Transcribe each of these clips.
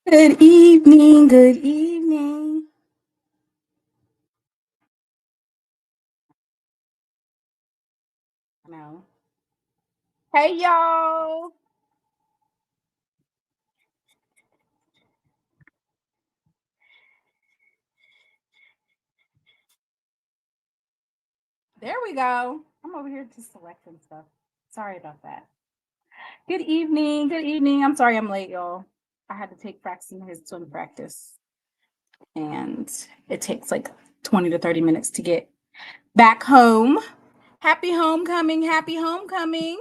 Good evening. Good evening. No. Hey, y'all. There we go. I'm over here just selecting stuff. Sorry about that. Good evening. Good evening. I'm sorry I'm late, y'all. I had to take practicing his swim practice, and it takes like 20 to 30 minutes to get back home. Happy homecoming. Happy homecoming.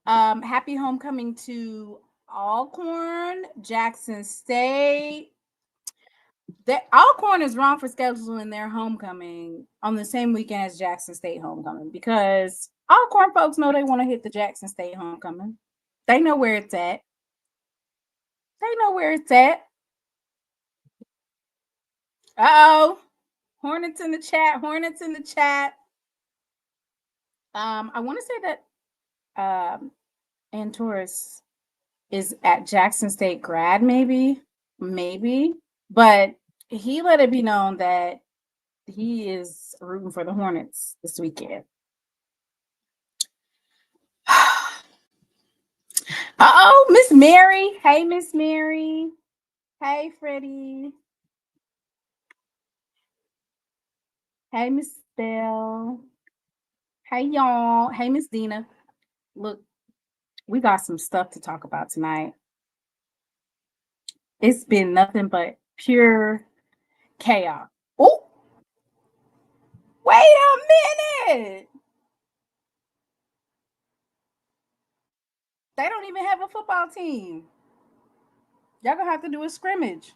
Happy homecoming to Alcorn, Jackson State. That Alcorn is wrong for scheduling their homecoming on the same weekend as Jackson State homecoming because Alcorn folks know they want to hit the Jackson State homecoming. They know where it's at. They know where it's at. Uh-oh. Hornets in the chat. Hornets in the chat. I want to say that Antoris is at Jackson State grad, maybe. But he let it be known that he is rooting for the Hornets this weekend. Oh, Miss Mary. Hey, Miss Mary. Hey, Freddie. Hey, Miss Bell. Hey, y'all. Hey, Miss Dina. Look, we got some stuff to talk about tonight. It's been nothing but pure chaos. Oh, wait a minute. They don't even have a football team. Y'all gonna have to do a scrimmage.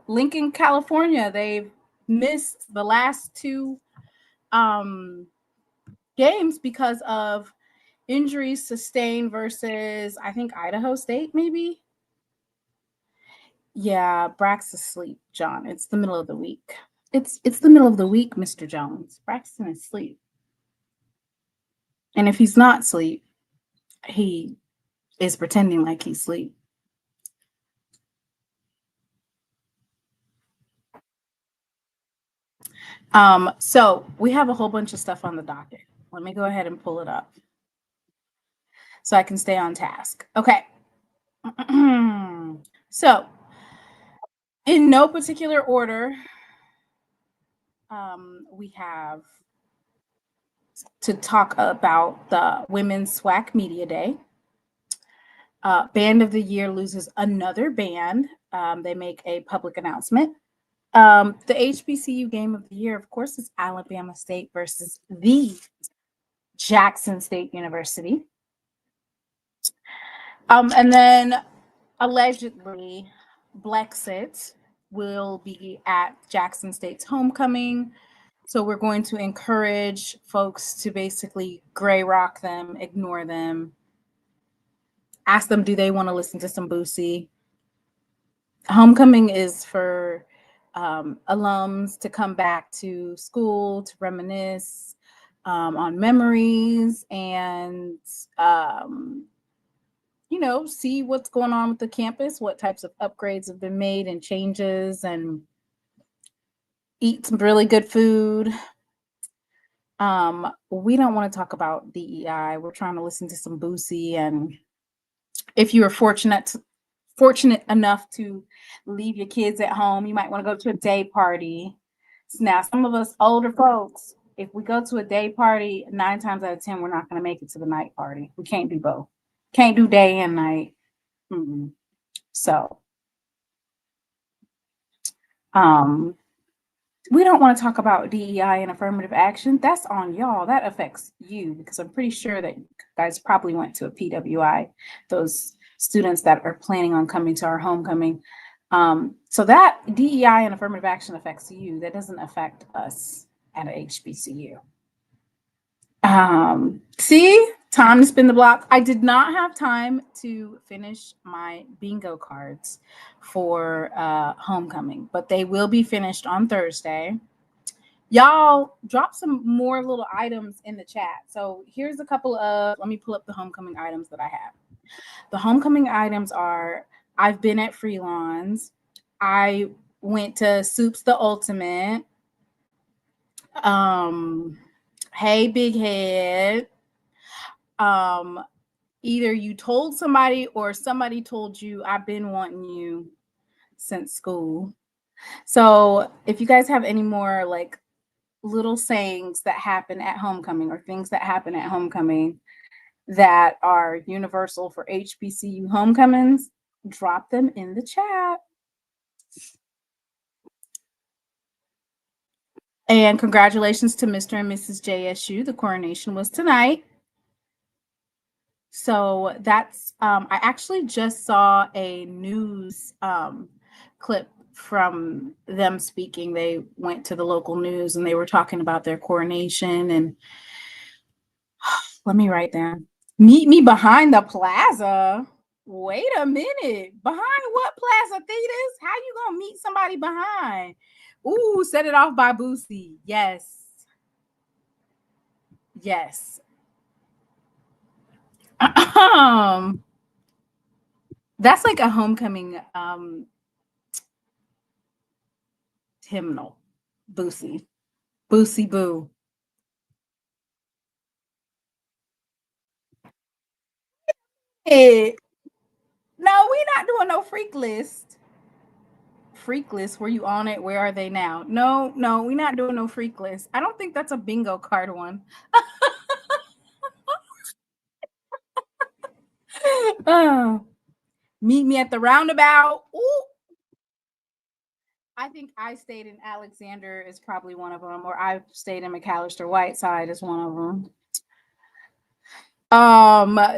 Lincoln, California, they've missed the last two um, games because of injuries sustained versus I think Idaho State, maybe. Yeah, Brax asleep, John. It's the middle of the week. It's the middle of the week, Mr. Jones. Braxton is asleep. And if he's not asleep, he is pretending like he's asleep. So we have a whole bunch of stuff on the docket. Let me go ahead and pull it up so I can stay on task. Okay. So, in no particular order, we have to talk about the Women's SWAC Media Day. Band of the Year loses another band. They make a public announcement. The HBCU Game of the Year, of course, is Alabama State versus the Jackson State University. And then allegedly, Blexit will be at Jackson State's homecoming. So we're going to encourage folks to basically gray rock them, ignore them, ask them, do they want to listen to some Boosie? Homecoming is for alums to come back to school, to reminisce on memories and see what's going on with the campus, what types of upgrades have been made and changes, and eat some really good food. We don't want to talk about DEI. We're trying to listen to some Boosie, and if you are fortunate enough to leave your kids at home, you might want to go to a day party. So now, some of us older folks, if we go to a day party, 9 times out of 10, we're not going to make it to the night party. We can't do both. Can't do day and night. Mm-mm. So, we don't want to talk about DEI and affirmative action. That's on y'all. That affects you because I'm pretty sure that you guys probably went to a PWI, those students that are planning on coming to our homecoming. So that DEI and affirmative action affects you. That doesn't affect us at a HBCU. See, time to spin the block. I did not have time to finish my bingo cards for homecoming, but they will be finished on Thursday. Y'all drop some more little items in the chat. So here's a couple of, let me pull up the homecoming items that I have. The homecoming items are: I've been at Freelons. I went to Soup's the Ultimate. Um, hey, Big Head. Um, Either you told somebody or somebody told you, I've been wanting you since school. So if you guys have any more like little sayings that happen at homecoming or things that happen at homecoming that are universal for HBCU homecomings, drop them in the chat. And congratulations to Mr. and Mrs. JSU. The coronation was tonight. So that's, I actually just saw a news clip from them speaking. They went to the local news and they were talking about their coronation. And let me write down, meet me behind the plaza. Wait a minute. Behind what plaza, Thetis? How you gonna meet somebody behind? Ooh, set it off by Boosie. Yes. Yes. That's like a homecoming hymnal. Boosie. Boosie Boo. Hey, no, we not doing no freak list. Freak list. Were you on it? Where are they now? No, no, we not doing no freak list. I don't think that's a bingo card one. uh, meet me at the roundabout. Ooh. I think I stayed in Alexander is probably one of them, or I've stayed in McAllister Whiteside is one of them.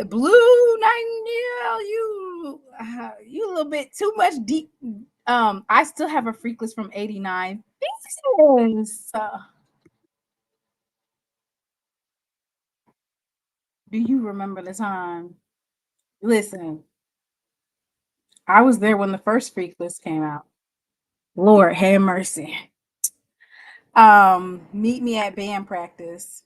Blue Nightingale, you a little bit too much deep. I still have a freak list from '89. Yes. Do you remember the time? Listen, I was there when the first freak list came out. Lord have mercy. Meet me at band practice.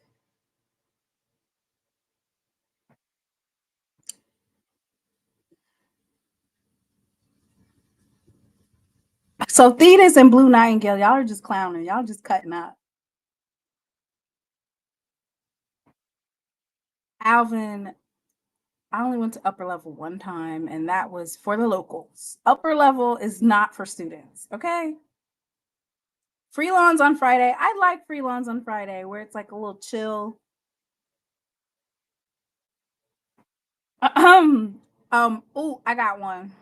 So Thetis and Blue Nightingale, y'all are just clowning. Y'all just cutting up. Alvin, I only went to upper level one time, and that was for the locals. Upper level is not for students, okay? Freelons on Friday. I like freelons on Friday where it's like a little chill. Oh, I got one.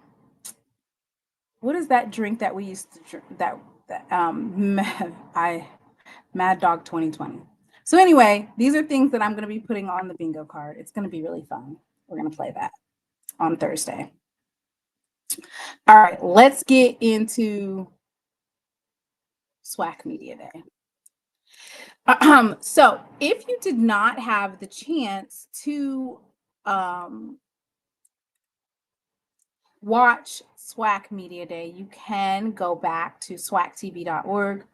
What is that drink that we used to drink? I Mad Dog 2020. So anyway, these are things that I'm going to be putting on the bingo card. It's going to be really fun. We're going to play that on Thursday. All right, let's get into SWAC Media Day. So if you did not have the chance to watch SWAC Media Day, you can go back to swactv.org.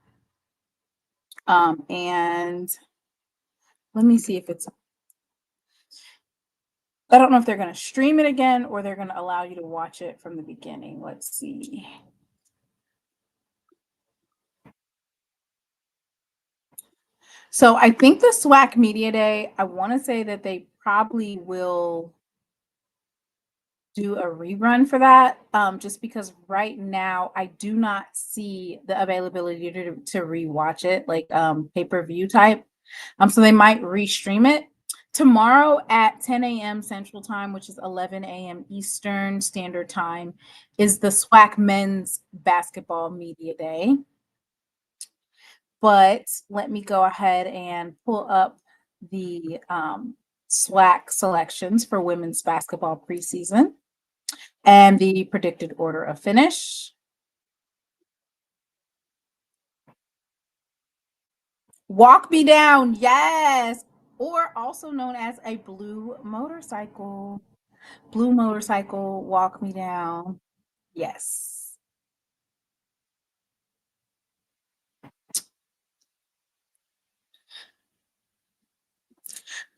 And let me see if it's, I don't know if they're going to stream it again or they're going to allow you to watch it from the beginning. Let's see. So I think the SWAC Media Day, I want to say that they probably will do a rerun for that, just because right now I do not see the availability to rewatch it, like pay-per-view type. So they might restream it. Tomorrow at 10 a.m. Central Time, which is 11 a.m. Eastern Standard Time, is the SWAC Men's Basketball Media Day. But let me go ahead and pull up the SWAC selections for women's basketball preseason and the predicted order of finish. Walk Me Down, yes, or also known as a blue motorcycle. Blue motorcycle, Walk Me Down, yes.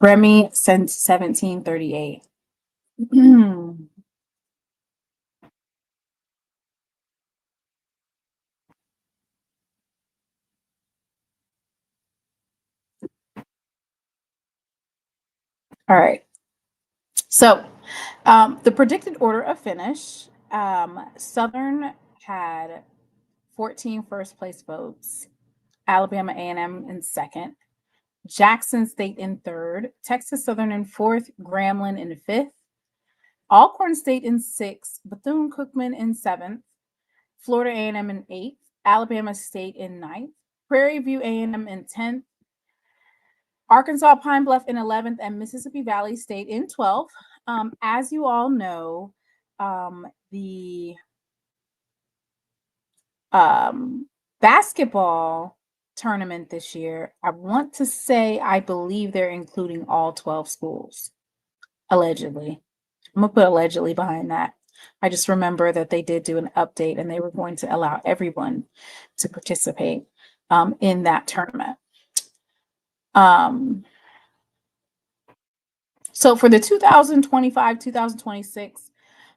Remy since 1738. All right. So, the predicted order of finish, Southern had 14 first place votes, Alabama A&M in second, Jackson State in third, Texas Southern in fourth, Grambling in fifth, Alcorn State in sixth, Bethune-Cookman in seventh, Florida A&M in eighth, Alabama State in ninth, Prairie View A&M in 10th, Arkansas Pine Bluff in 11th, and Mississippi Valley State in 12th. As you all know, the basketball tournament this year, I want to say, I believe they're including all 12 schools, allegedly. I'm going to put allegedly behind that. I just remember that they did do an update and they were going to allow everyone to participate in that tournament. So for the 2025-2026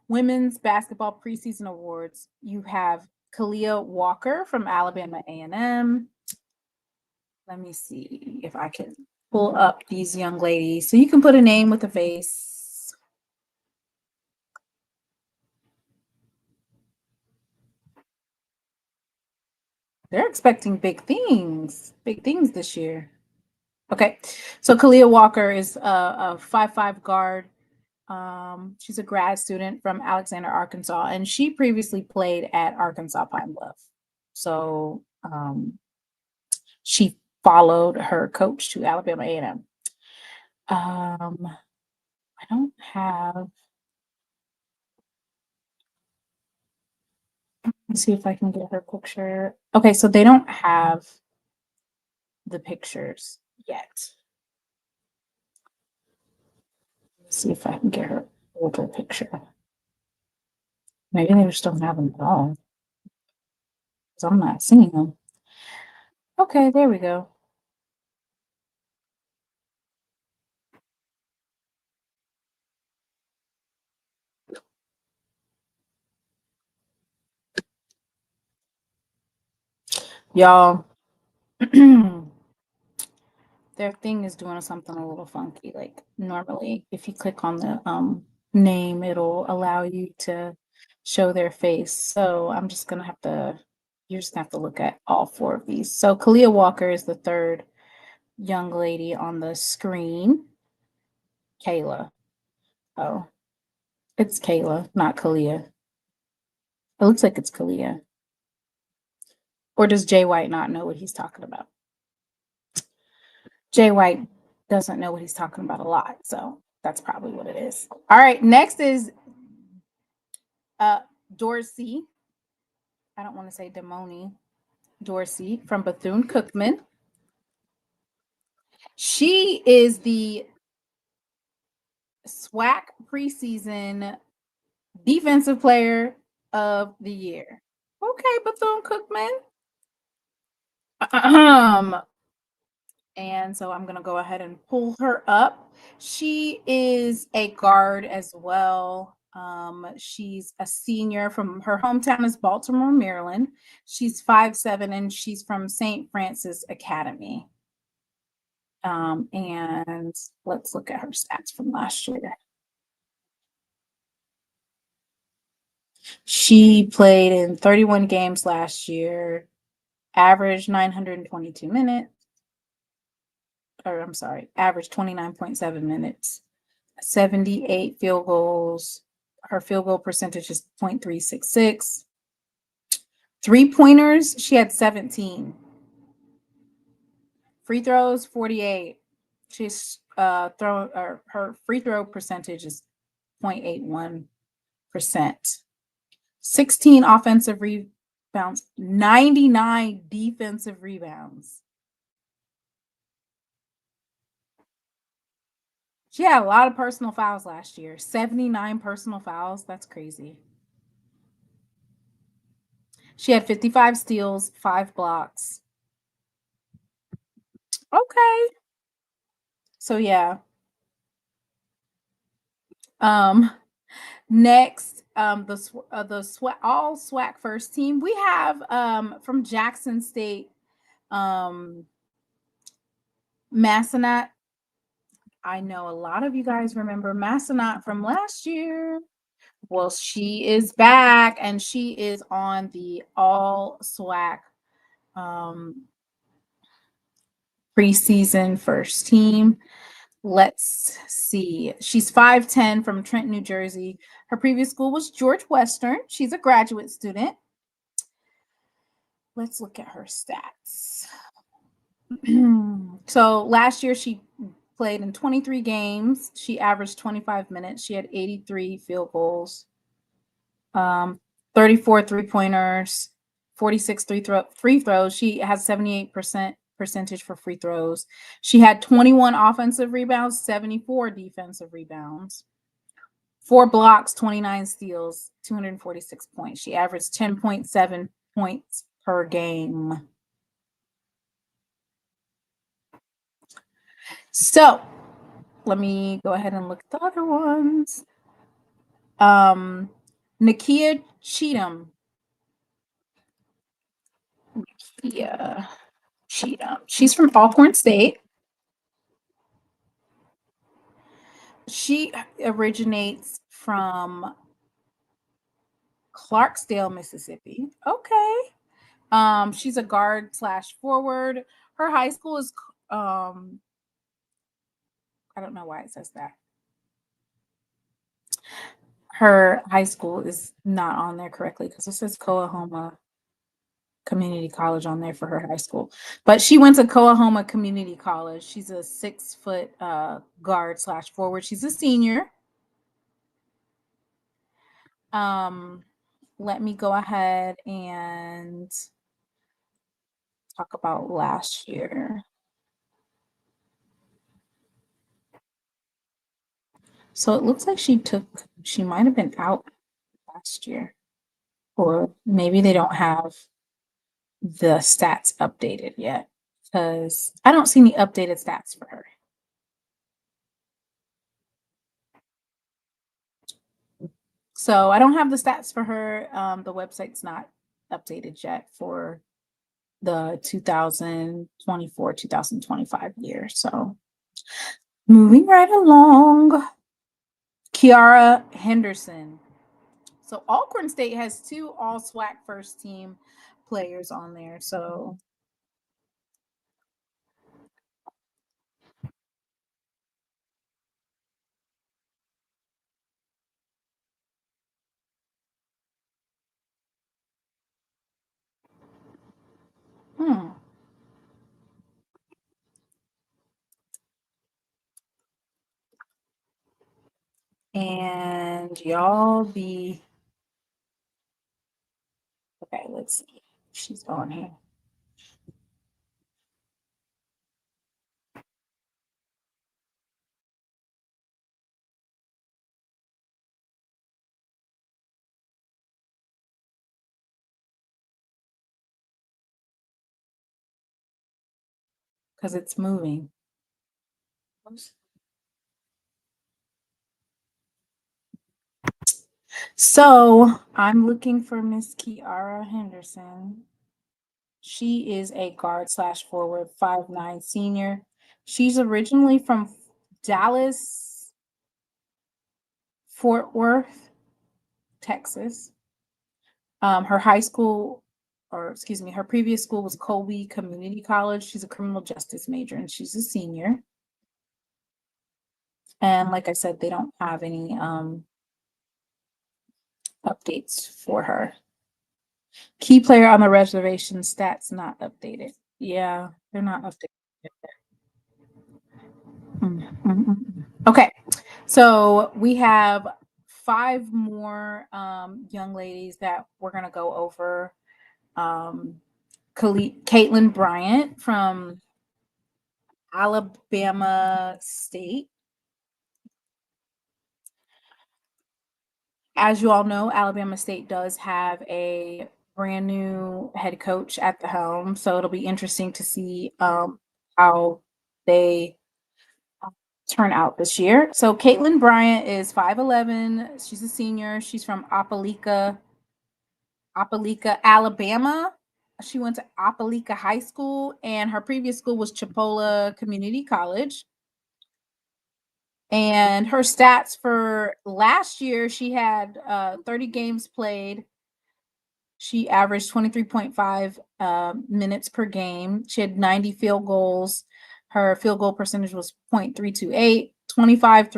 Women's Basketball Preseason Awards, you have Kalia Walker from Alabama A&M. Let me see if I can pull up these young ladies. So you can put a name with a face. They're expecting big things this year. Okay, so Kalia Walker is a 5'5" guard. She's a grad student from Alexander, Arkansas, and she previously played at Arkansas Pine Bluff. So she followed her coach to Alabama A&M. I don't have. Let's see if I can get her picture. Okay, so they don't have the pictures yet. Let's see if I can get her older picture. Maybe they just don't have them at all. Because I'm not seeing them. Okay, there we go. Y'all, their thing is doing something a little funky. Like normally, if you click on the name, it'll allow you to show their face. So I'm just gonna have to. You're just gonna have to look at all four of these. So Kalia Walker is the third young lady on the screen. Kayla. Oh, it's Kayla, not Kalia. It looks like it's Kalia. Or does Jay White not know what he's talking about? Jay White doesn't know what he's talking about a lot, so that's probably what it is. All right, next is Dorsey. I don't want to say Demoni. Dorsey from Bethune-Cookman. She is the SWAC preseason defensive player of the year. Okay, Bethune-Cookman. And so I'm going to go ahead and pull her up. She is a guard as well. She's a senior from her hometown is Baltimore, Maryland. She's 5'7" and she's from St. Francis Academy. And let's look at her stats from last year. She played in 31 games last year, averaged 922 minutes. Or I'm sorry, averaged 29.7 minutes, 78 field goals. Her field goal percentage is .366. 3-pointers, she had 17. Free throws, 48. She's her free throw percentage is 0.81%. 16 offensive rebounds, 99 defensive rebounds. She had a lot of personal fouls last year. 79 personal fouls. That's crazy. She had 55 steals, 5 blocks. Okay. So yeah. Next, all SWAC first team. We have from Jackson State, Massanutt. I know a lot of you guys remember Massanutt from last year. Well, she is back and she is on the all SWAC preseason first team. Let's see. She's 5'10" from Trenton, New Jersey. Her previous school was George Western. She's a graduate student. Let's look at her stats. So last year she played in 23 games. She averaged 25 minutes. She had 83 field goals, 34 3-pointers, 46 free throws. She has 78% percentage for free throws. She had 21 offensive rebounds, 74 defensive rebounds, 4 blocks, 29 steals, 246 points. She averaged 10.7 points per game. So let me go ahead and look at the other ones. Nakia Cheatham. Nakia Cheatham. She's from Alcorn State. She originates from Clarksdale, Mississippi. Okay. She's a guard / forward. Her high school is I don't know why it says that. Her high school is not on there correctly because it says Coahoma Community College on there for her high school. But she went to Coahoma Community College. She's a 6-foot guard / forward. She's a senior. Let me go ahead and talk about last year. So it looks like she might have been out last year, or maybe they don't have the stats updated yet because I don't see any updated stats for her. So I don't have the stats for her. The website's not updated yet for the 2024-2025 year. So moving right along, Kiara Henderson. So Alcorn State has 2 all SWAC first team players on there. So and y'all be okay. Let's see. She's on here. Because it's moving. So I'm looking for Miss Kiara Henderson. She is a guard / forward, 5'9" senior. She's originally from Dallas, Fort Worth, Texas. Her previous school was Colby Community College. She's a criminal justice major and she's a senior. And like I said, they don't have any updates for her. Key player on the reservation, stats not updated. Yeah, they're not updated. Okay, so we have 5 more young ladies that we're gonna go over. Caitlin Bryant from Alabama State. As you all know, Alabama State does have a brand new head coach at the helm, so it'll be interesting to see how they turn out this year. So Caitlin Bryant is 5'11". She's a senior. She's from Opelika, Alabama. She went to Opelika High School, and her previous school was Chipola Community College. And her stats for last year, she had 30 games played. She averaged 23.5 minutes per game. She had 90 field goals. Her field goal percentage was .328, 25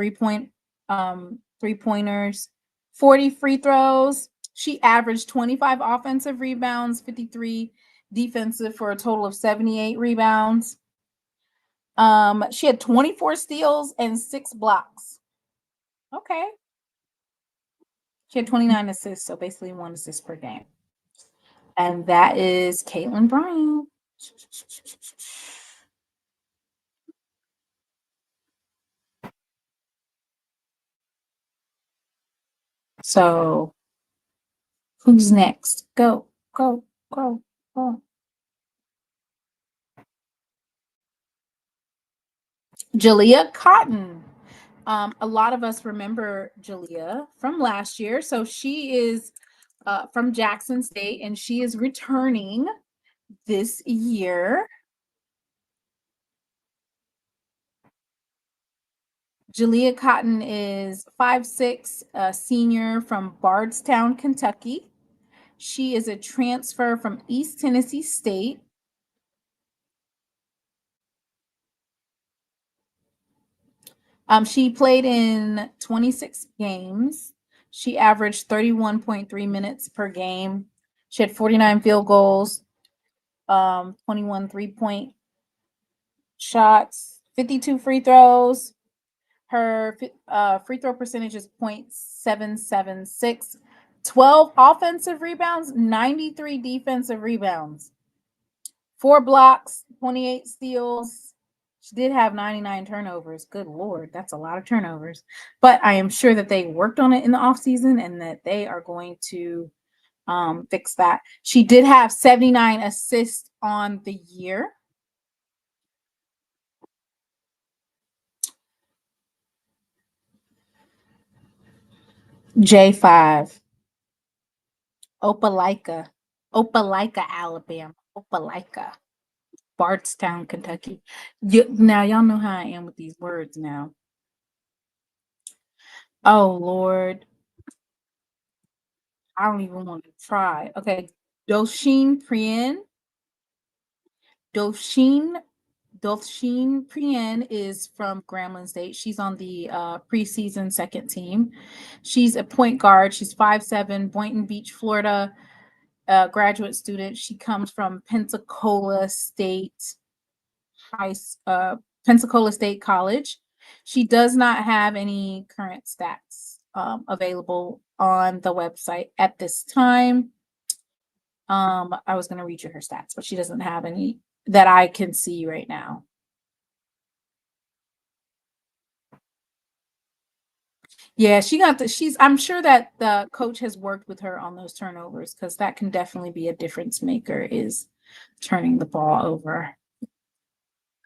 three-pointers, 40 free throws. She averaged 25 offensive rebounds, 53 defensive, for a total of 78 rebounds. She had 24 steals and 6 blocks. Okay. She had 29 assists, so basically 1 assist per game. And that is Caitlin Bryant. So who's next? Go, go, go, go. Jalea Cotton. A lot of us remember Jalea from last year. So she is from Jackson State, and she is returning this year. Jalea Cotton is 5'6", a senior from Bardstown, Kentucky. She is a transfer from East Tennessee State. She played in 26 games. She averaged 31.3 minutes per game. She had 49 field goals, 21 three-point shots, 52 free throws. Her free throw percentage is .776, 12 offensive rebounds, 93 defensive rebounds, 4 blocks, 28 steals. She did have 99 turnovers. Good Lord, that's a lot of turnovers. But I am sure that they worked on it in the offseason and that they are going to fix that. She did have 79 assists on the year. J5. Opelika, Alabama. Opelika. Bardstown, Kentucky. Now, y'all know how I am with these words now. Oh, Lord. I don't even want to try. Okay. Dosheen Prien. Dosheen Prien is from Grambling State. She's on the preseason second team. She's a point guard. She's 5'7", Boynton Beach, Florida, graduate student. She comes from Pensacola State College. She does not have any current stats available on the website at this time. I was going to read you her stats, but she doesn't have any that I can see right now. Yeah, I'm sure that the coach has worked with her on those turnovers, because that can definitely be a difference maker, is turning the ball over.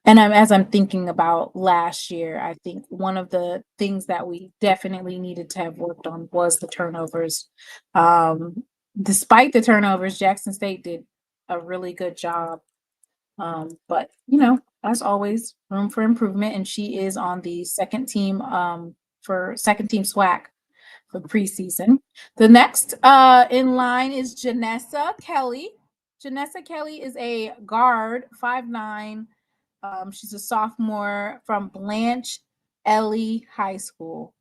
And as I'm thinking about last year, I think one of the things that we definitely needed to have worked on was the turnovers. Despite the turnovers, Jackson State did a really good job. But, as always, room for improvement. And she is on the second team SWAC for preseason. The next in line is Janessa Kelly. Janessa Kelly is a guard, 5'9". She's a sophomore from Blanche Ellie High School,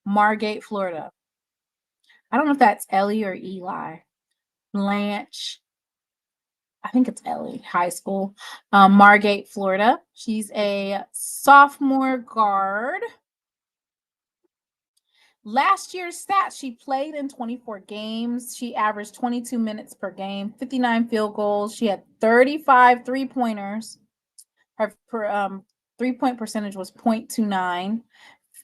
Margate, Florida. I don't know if that's Ellie or Eli. Blanche, I think it's Ellie High School, Margate, Florida. She's a sophomore guard. Last year's stats, she played in 24 games. She averaged 22 minutes per game, 59 field goals. She had 35 three-pointers. Her three-point percentage was .29,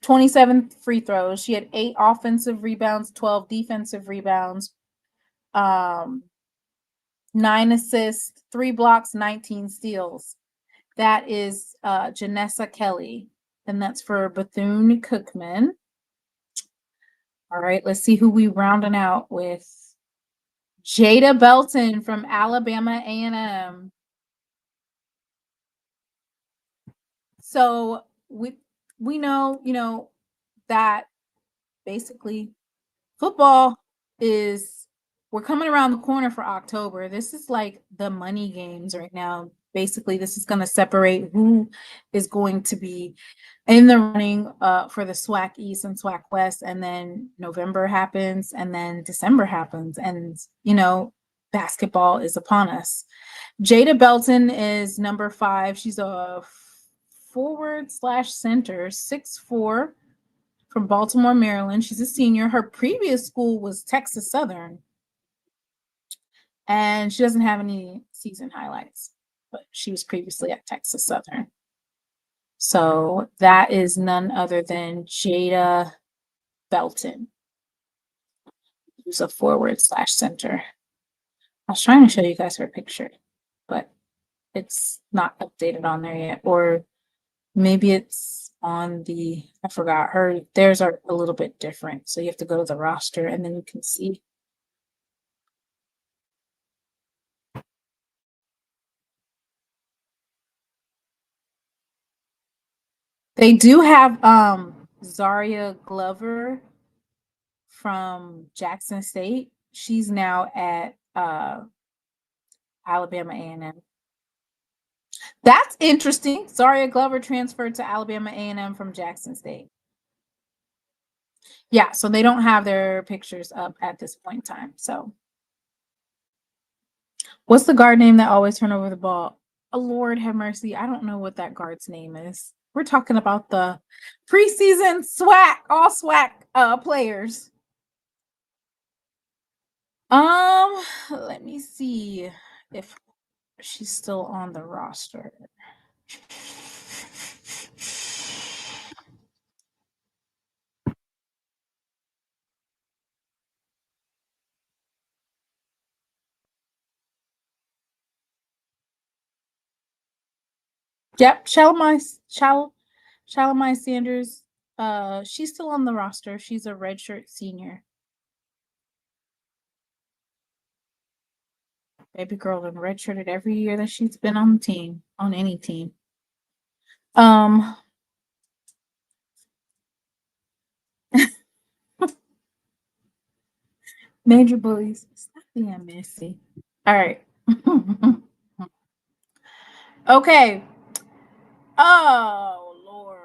27 free throws. She had 8 offensive rebounds, 12 defensive rebounds, 9 assists, 3 blocks, 19 steals. That is Janessa Kelly. and that's for Bethune-Cookman. All right, let's see who we rounding out with. Jada Belton from Alabama A&M. So we know, that basically football we're coming around the corner for October. This is like the money games right now. Basically, this is going to separate who is going to be in the running for the SWAC East and SWAC West, and then November happens, and then December happens, and basketball is upon us. Jada Belton is number 5. She's a forward/center, 6'4", from Baltimore, Maryland. She's a senior. Her previous school was Texas Southern, and she doesn't have any season highlights, but she was previously at Texas Southern. So that is none other than Jada Belton, who's a forward/center. I was trying to show you guys her picture, but it's not updated on there yet, or maybe it's on I forgot. Theirs are a little bit different. So you have to go to the roster and then you can see. They do have Zaria Glover from Jackson State. She's now at Alabama A&M. That's interesting. Zaria Glover transferred to Alabama A&M from Jackson State. Yeah, so they don't have their pictures up at this point in time. So what's the guard name that always turn over the ball? Oh, Lord have mercy. I don't know what that guard's name is. We're talking about the preseason SWAC, all SWAC players. Let me see if she's still on the roster. Yep, Shalimai Sanders. She's still on the roster. She's a redshirt senior. Baby girl been redshirted every year that she's been on the team, on any team. Major bullies. Stop being messy. All right. Okay. Oh, Lord.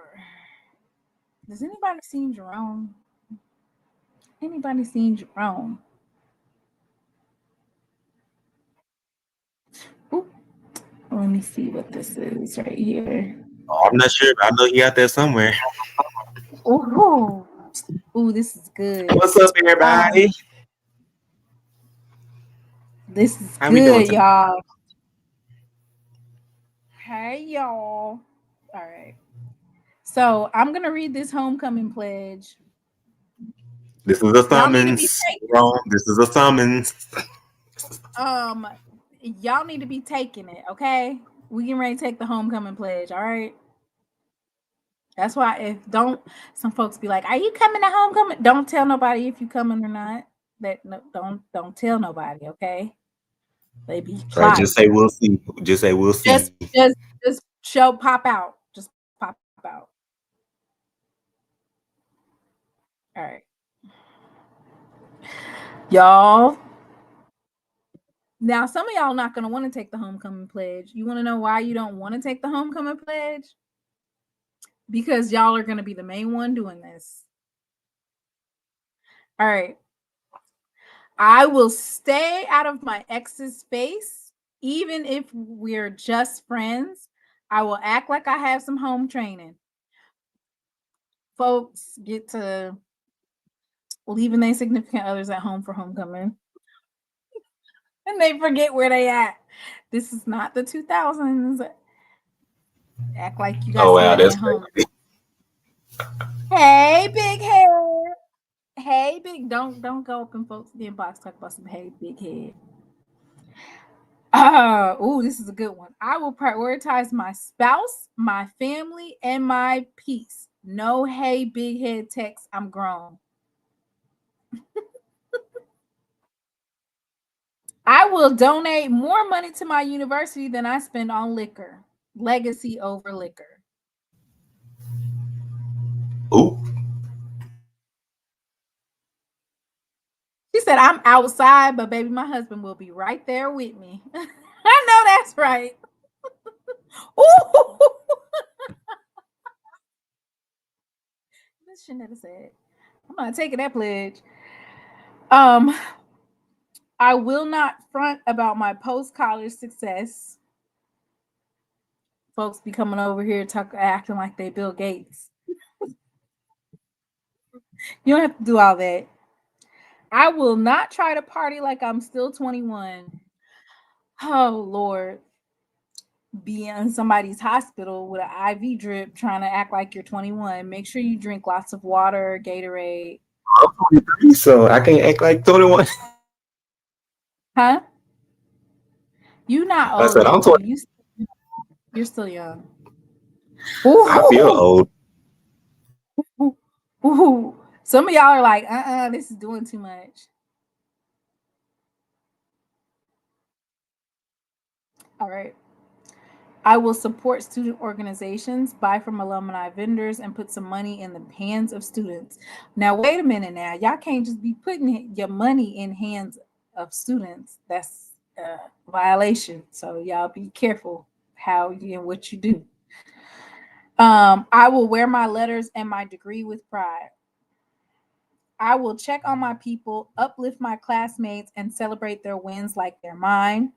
Does anybody seen Jerome? Anybody seen Jerome? Ooh. Let me see what this is right here. Oh, I'm not sure, but I know he out there somewhere. Ooh. Ooh, this is good. What's up, everybody? This is How we good, doing y'all. Hey, y'all. All right. So I'm going to read this homecoming pledge. This is a summons. This is a summons. Y'all need to be taking it, okay? We getting ready to take the homecoming pledge, all right? That's why some folks be like, "Are you coming to homecoming?" Don't tell nobody if you coming or not. Don't tell nobody, okay? They be plotting. Right, just say we'll see. Just say we'll see. Just show pop out. Just pop out. All right. Y'all. Now, some of y'all not going to want to take the homecoming pledge. You want to know why you don't want to take the homecoming pledge? Because y'all are going to be the main one doing this. All right. I will stay out of my ex's face, even if we're just friends. I will act like I have some home training. Folks get to leaving their significant others at home for homecoming. And they forget where they at. This is not the 2000s. Act like you got somebody at home. Hey, big hair. Hey, big. Don't go up in folks' inbox talk about some hey, big head. This is a good one. I will prioritize my spouse, my family, and my peace. No, hey, big head text. I'm grown. I will donate more money to my university than I spend on liquor. Legacy over liquor. Ooh. She said, I'm outside, but baby, my husband will be right there with me. I know that's right. Ooh. This Shanetta said, I'm not taking that pledge. I will not front about my post-college success. Folks be coming over here acting like they Bill Gates. You don't have to do all that. I will not try to party like I'm still 21. Oh, Lord. Be in somebody's hospital with an IV drip trying to act like you're 21. Make sure you drink lots of water, Gatorade. I'm 23, so I can't act like 21. Huh? You not old. I said, I'm 20. You're still young. I feel old. Ooh. Some of y'all are like, this is doing too much. All right. I will support student organizations, buy from alumni vendors, and put some money in the hands of students. Now, wait a minute now. Y'all can't just be putting your money in hands of students. That's a violation. So y'all be careful how you and what you do. I will wear my letters and my degree with pride. I will check on my people, uplift my classmates, and celebrate their wins like they're mine.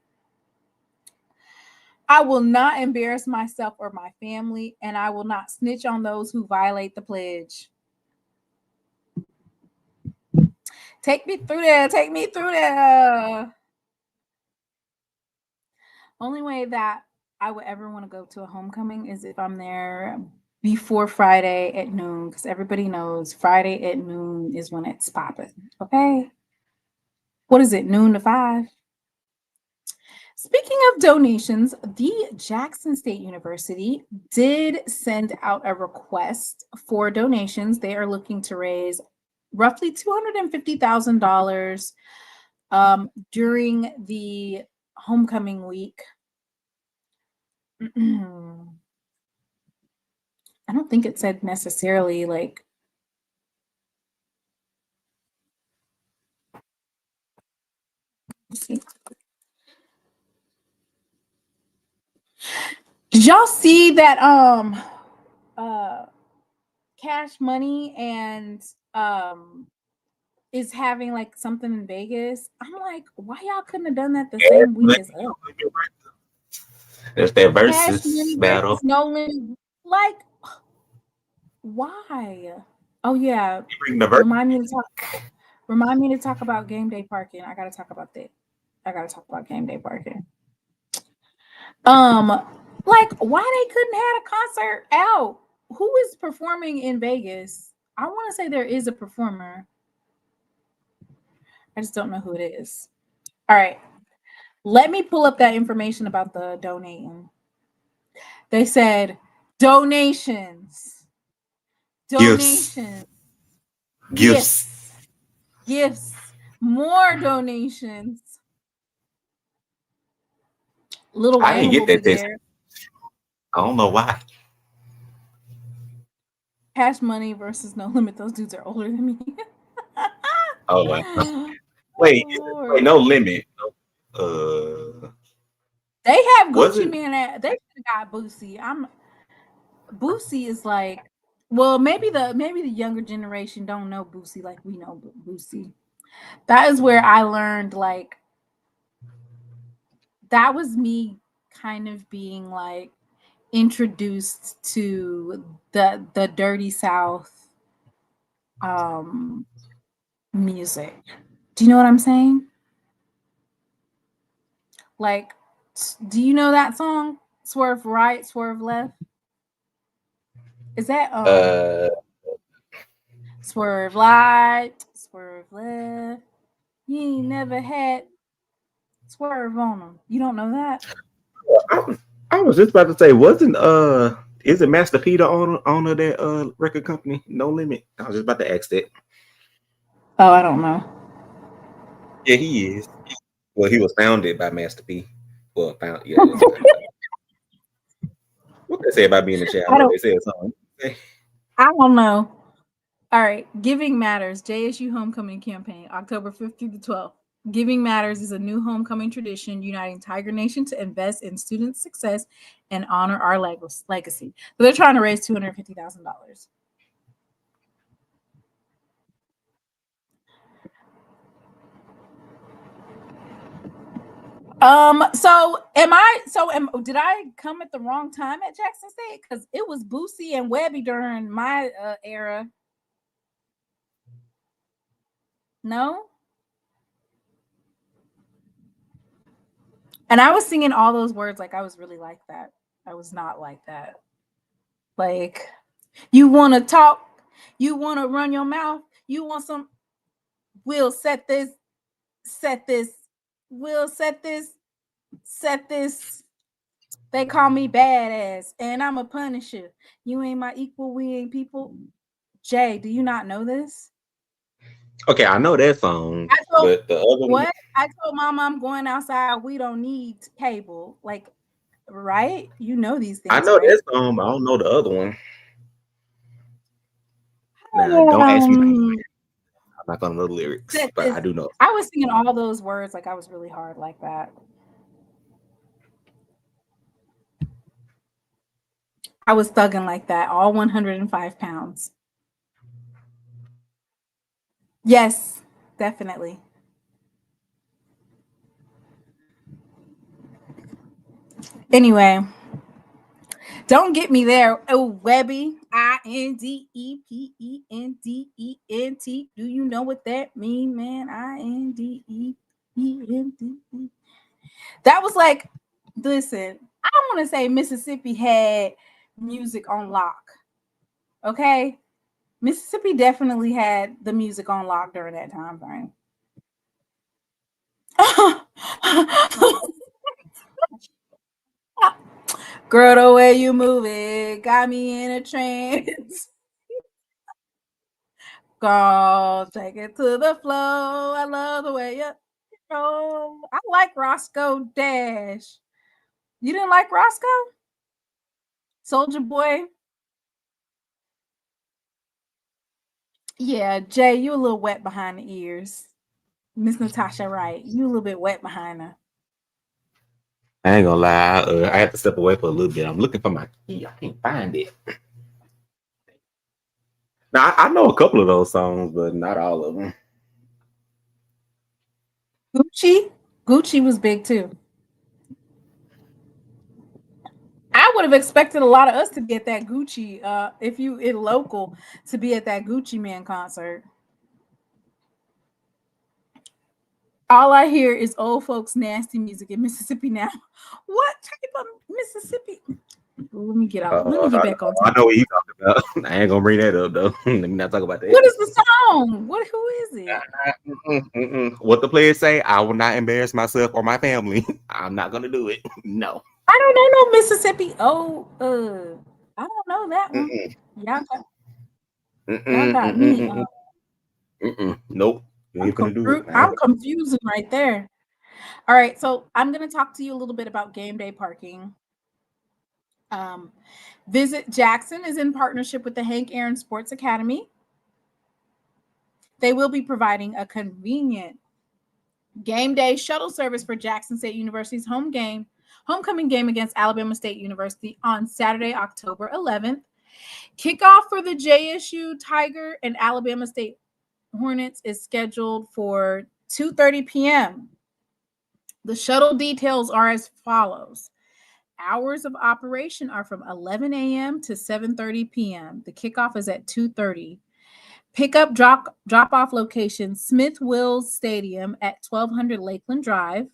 I will not embarrass myself or my family, and I will not snitch on those who violate the pledge. Take me through there. Take me through there. Only way that I would ever want to go to a homecoming is if I'm there before Friday at noon, because everybody knows Friday at noon is when it's popping. Okay. What is it? Noon to 5? Speaking of donations, the Jackson State University did send out a request for donations. They are looking to raise roughly $250,000 during the homecoming week. I don't think it said necessarily like Did y'all see that Cash Money and is having like something in Vegas? I'm like, why y'all couldn't have done that the same week as us? It's that versus battle. No limit. Like, why? Oh yeah. Remind me to talk about game day parking. I gotta talk about that. I gotta talk about game day parking. Like why they couldn't have a concert out? Who is performing in Vegas? I want to say there is a performer. I just don't know who it is. All right. Let me pull up that information about the donating. They said donations. Donations. Gifts. More donations. Little I didn't get that text. There. I don't know why. Cash Money versus No Limit. Those dudes are older than me. Oh, wow. Wait, No Limit. They have Gucci Man. They got Boosie. Boosie is like, well, maybe the younger generation don't know Boosie like we know Boosie. That is where I learned, like, that was me kind of being like introduced to the Dirty South music. Do you know what I'm saying? Like, do you know that song? Swerve Right, Swerve Left? Is that Swerve Right, Swerve Left? You ain't never had Swerve on them. You don't know that? I was just about to say, wasn't is it Master P the owner of that record company, No Limit? I was just about to ask that. Oh, I don't know. Yeah, he is. Well, he was founded by Master P. Well, what they say about being a child? I know they said something. I don't know. All right. Giving Matters, JSU Homecoming Campaign, October 5th through the 12th. Giving Matters is a new homecoming tradition uniting Tiger Nation to invest in student success and honor our legacy. So they're trying to raise $250,000. Did I come at the wrong time at Jackson State? Because it was Boosie and Webby during my era. No? And I was singing all those words like I was really like that. I was not like that. Like, you want to talk, you want to run your mouth, you want some, we'll set this, we'll set this. They call me badass, and I'm a punisher. You ain't my equal, we ain't people. Jay, do you not know this? Okay, I know that song, but the other one. I told Mama I'm going outside. We don't need cable. Like, right? You know these things. I know right? that song, but I don't know the other one. Nah, don't ask me. I'm not gonna know the lyrics, but I do know. I was singing all those words like I was really hard like that. I was thugging like that, all 105 pounds. Yes, definitely. Anyway, don't get me there. Oh, Webby, INDEPENDENT. Do you know what that means, man? INDEPENDENT. That was like, listen, I don't want to say Mississippi had music on lock. Okay? Mississippi definitely had the music on lock during that time frame. Girl, the way you move it got me in a trance. Girl, take it to the flow. I love the way you go. I like Roscoe Dash. You didn't like Roscoe? Soldier Boy? Yeah, Jay, you a little wet behind the ears. Miss Natasha Wright, you a little bit wet behind her. I ain't gonna lie, I have to step away for a little bit. I'm looking for my key. I can't find it. Now, I know a couple of those songs, but not all of them. Gucci was big too. I would have expected a lot of us to be at that Gucci, if you in local, to be at that Gucci Man concert. All I hear is old folks nasty music in Mississippi now. What type of Mississippi? Let me get out. Let me get back on top. I know what you talking about. I ain't gonna bring that up though. Let me not talk about that. What is the song? Who is it? What the players say? I will not embarrass myself or my family. I'm not gonna do it. No. I don't know no Mississippi. Oh, I don't know that one. Y'all got me. Nope. I'm confusing right there. All right, so I'm going to talk to you a little bit about game day parking. Visit Jackson is in partnership with the Hank Aaron Sports Academy. They will be providing a convenient game day shuttle service for Jackson State University's homecoming game against Alabama State University on Saturday, October 11th. Kickoff for the JSU Tiger and Alabama State Hornets is scheduled for 2:30 p.m. The shuttle details are as follows. Hours of operation are from 11 a.m. to 7:30 p.m. The kickoff is at 2:30. Pickup drop-off location, Smith Wills Stadium at 1200 Lakeland Drive.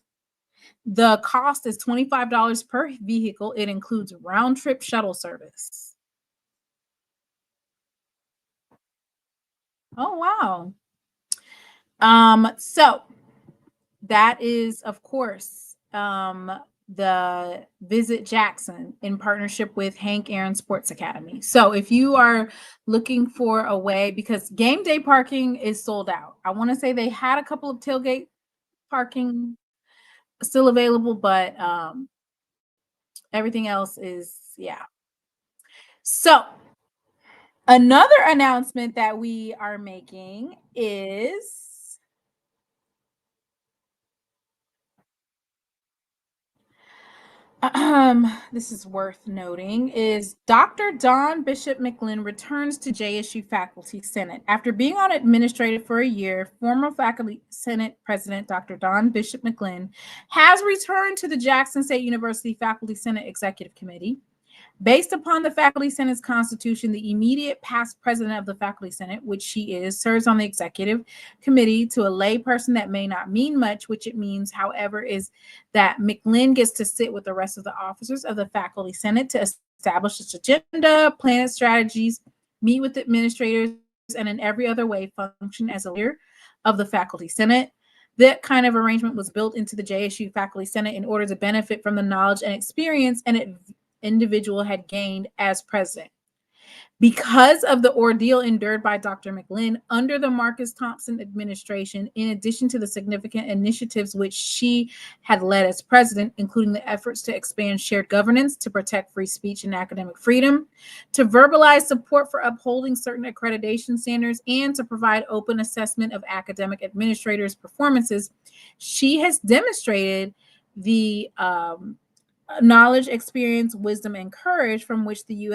The cost is $25 per vehicle. It includes round-trip shuttle service. Oh, wow. So that is, of course, the Visit Jackson in partnership with Hank Aaron Sports Academy. So if you are looking for a way, because game day parking is sold out. I want to say they had a couple of tailgate parking still available, but everything else is, yeah. So another announcement that we are making is this is worth noting, is Dr. Don Bishop McGlynn returns to JSU Faculty Senate. After being on administrative for a year, former Faculty Senate President Dr. Don Bishop McGlynn has returned to the Jackson State University Faculty Senate Executive Committee. Based upon the Faculty Senate's constitution, the immediate past president of the Faculty Senate, which she is, serves on the executive committee. To a lay person, that may not mean much. Which it means, however, is that McGlynn gets to sit with the rest of the officers of the Faculty Senate to establish its agenda, plan its strategies, meet with administrators, and in every other way function as a leader of the Faculty Senate. That kind of arrangement was built into the JSU Faculty Senate in order to benefit from the knowledge and experience and individual had gained as president. Because of the ordeal endured by Dr. McGlynn under the Marcus Thompson administration, in addition to the significant initiatives which she had led as president, including the efforts to expand shared governance, to protect free speech and academic freedom, to verbalize support for upholding certain accreditation standards, and to provide open assessment of academic administrators' performances, she has demonstrated the knowledge, experience, wisdom, and courage from which the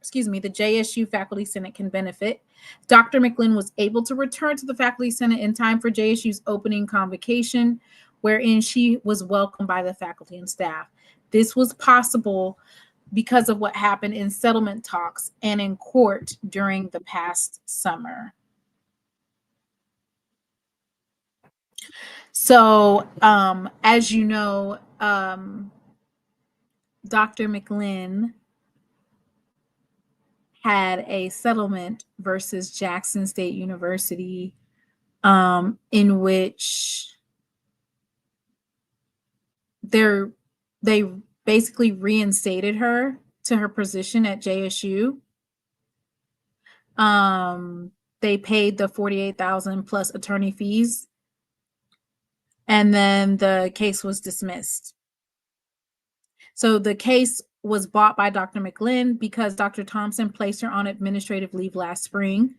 JSU Faculty Senate can benefit. Dr. McGlynn was able to return to the Faculty Senate in time for JSU's opening convocation, wherein she was welcomed by the faculty and staff. This was possible because of what happened in settlement talks and in court during the past summer. So, as you know, Dr. McGlynn had a settlement versus Jackson State University, in which they basically reinstated her to her position at JSU. They paid the $48,000 plus attorney fees, and then the case was dismissed. So the case was bought by Dr. McGlynn because Dr. Thompson placed her on administrative leave last spring.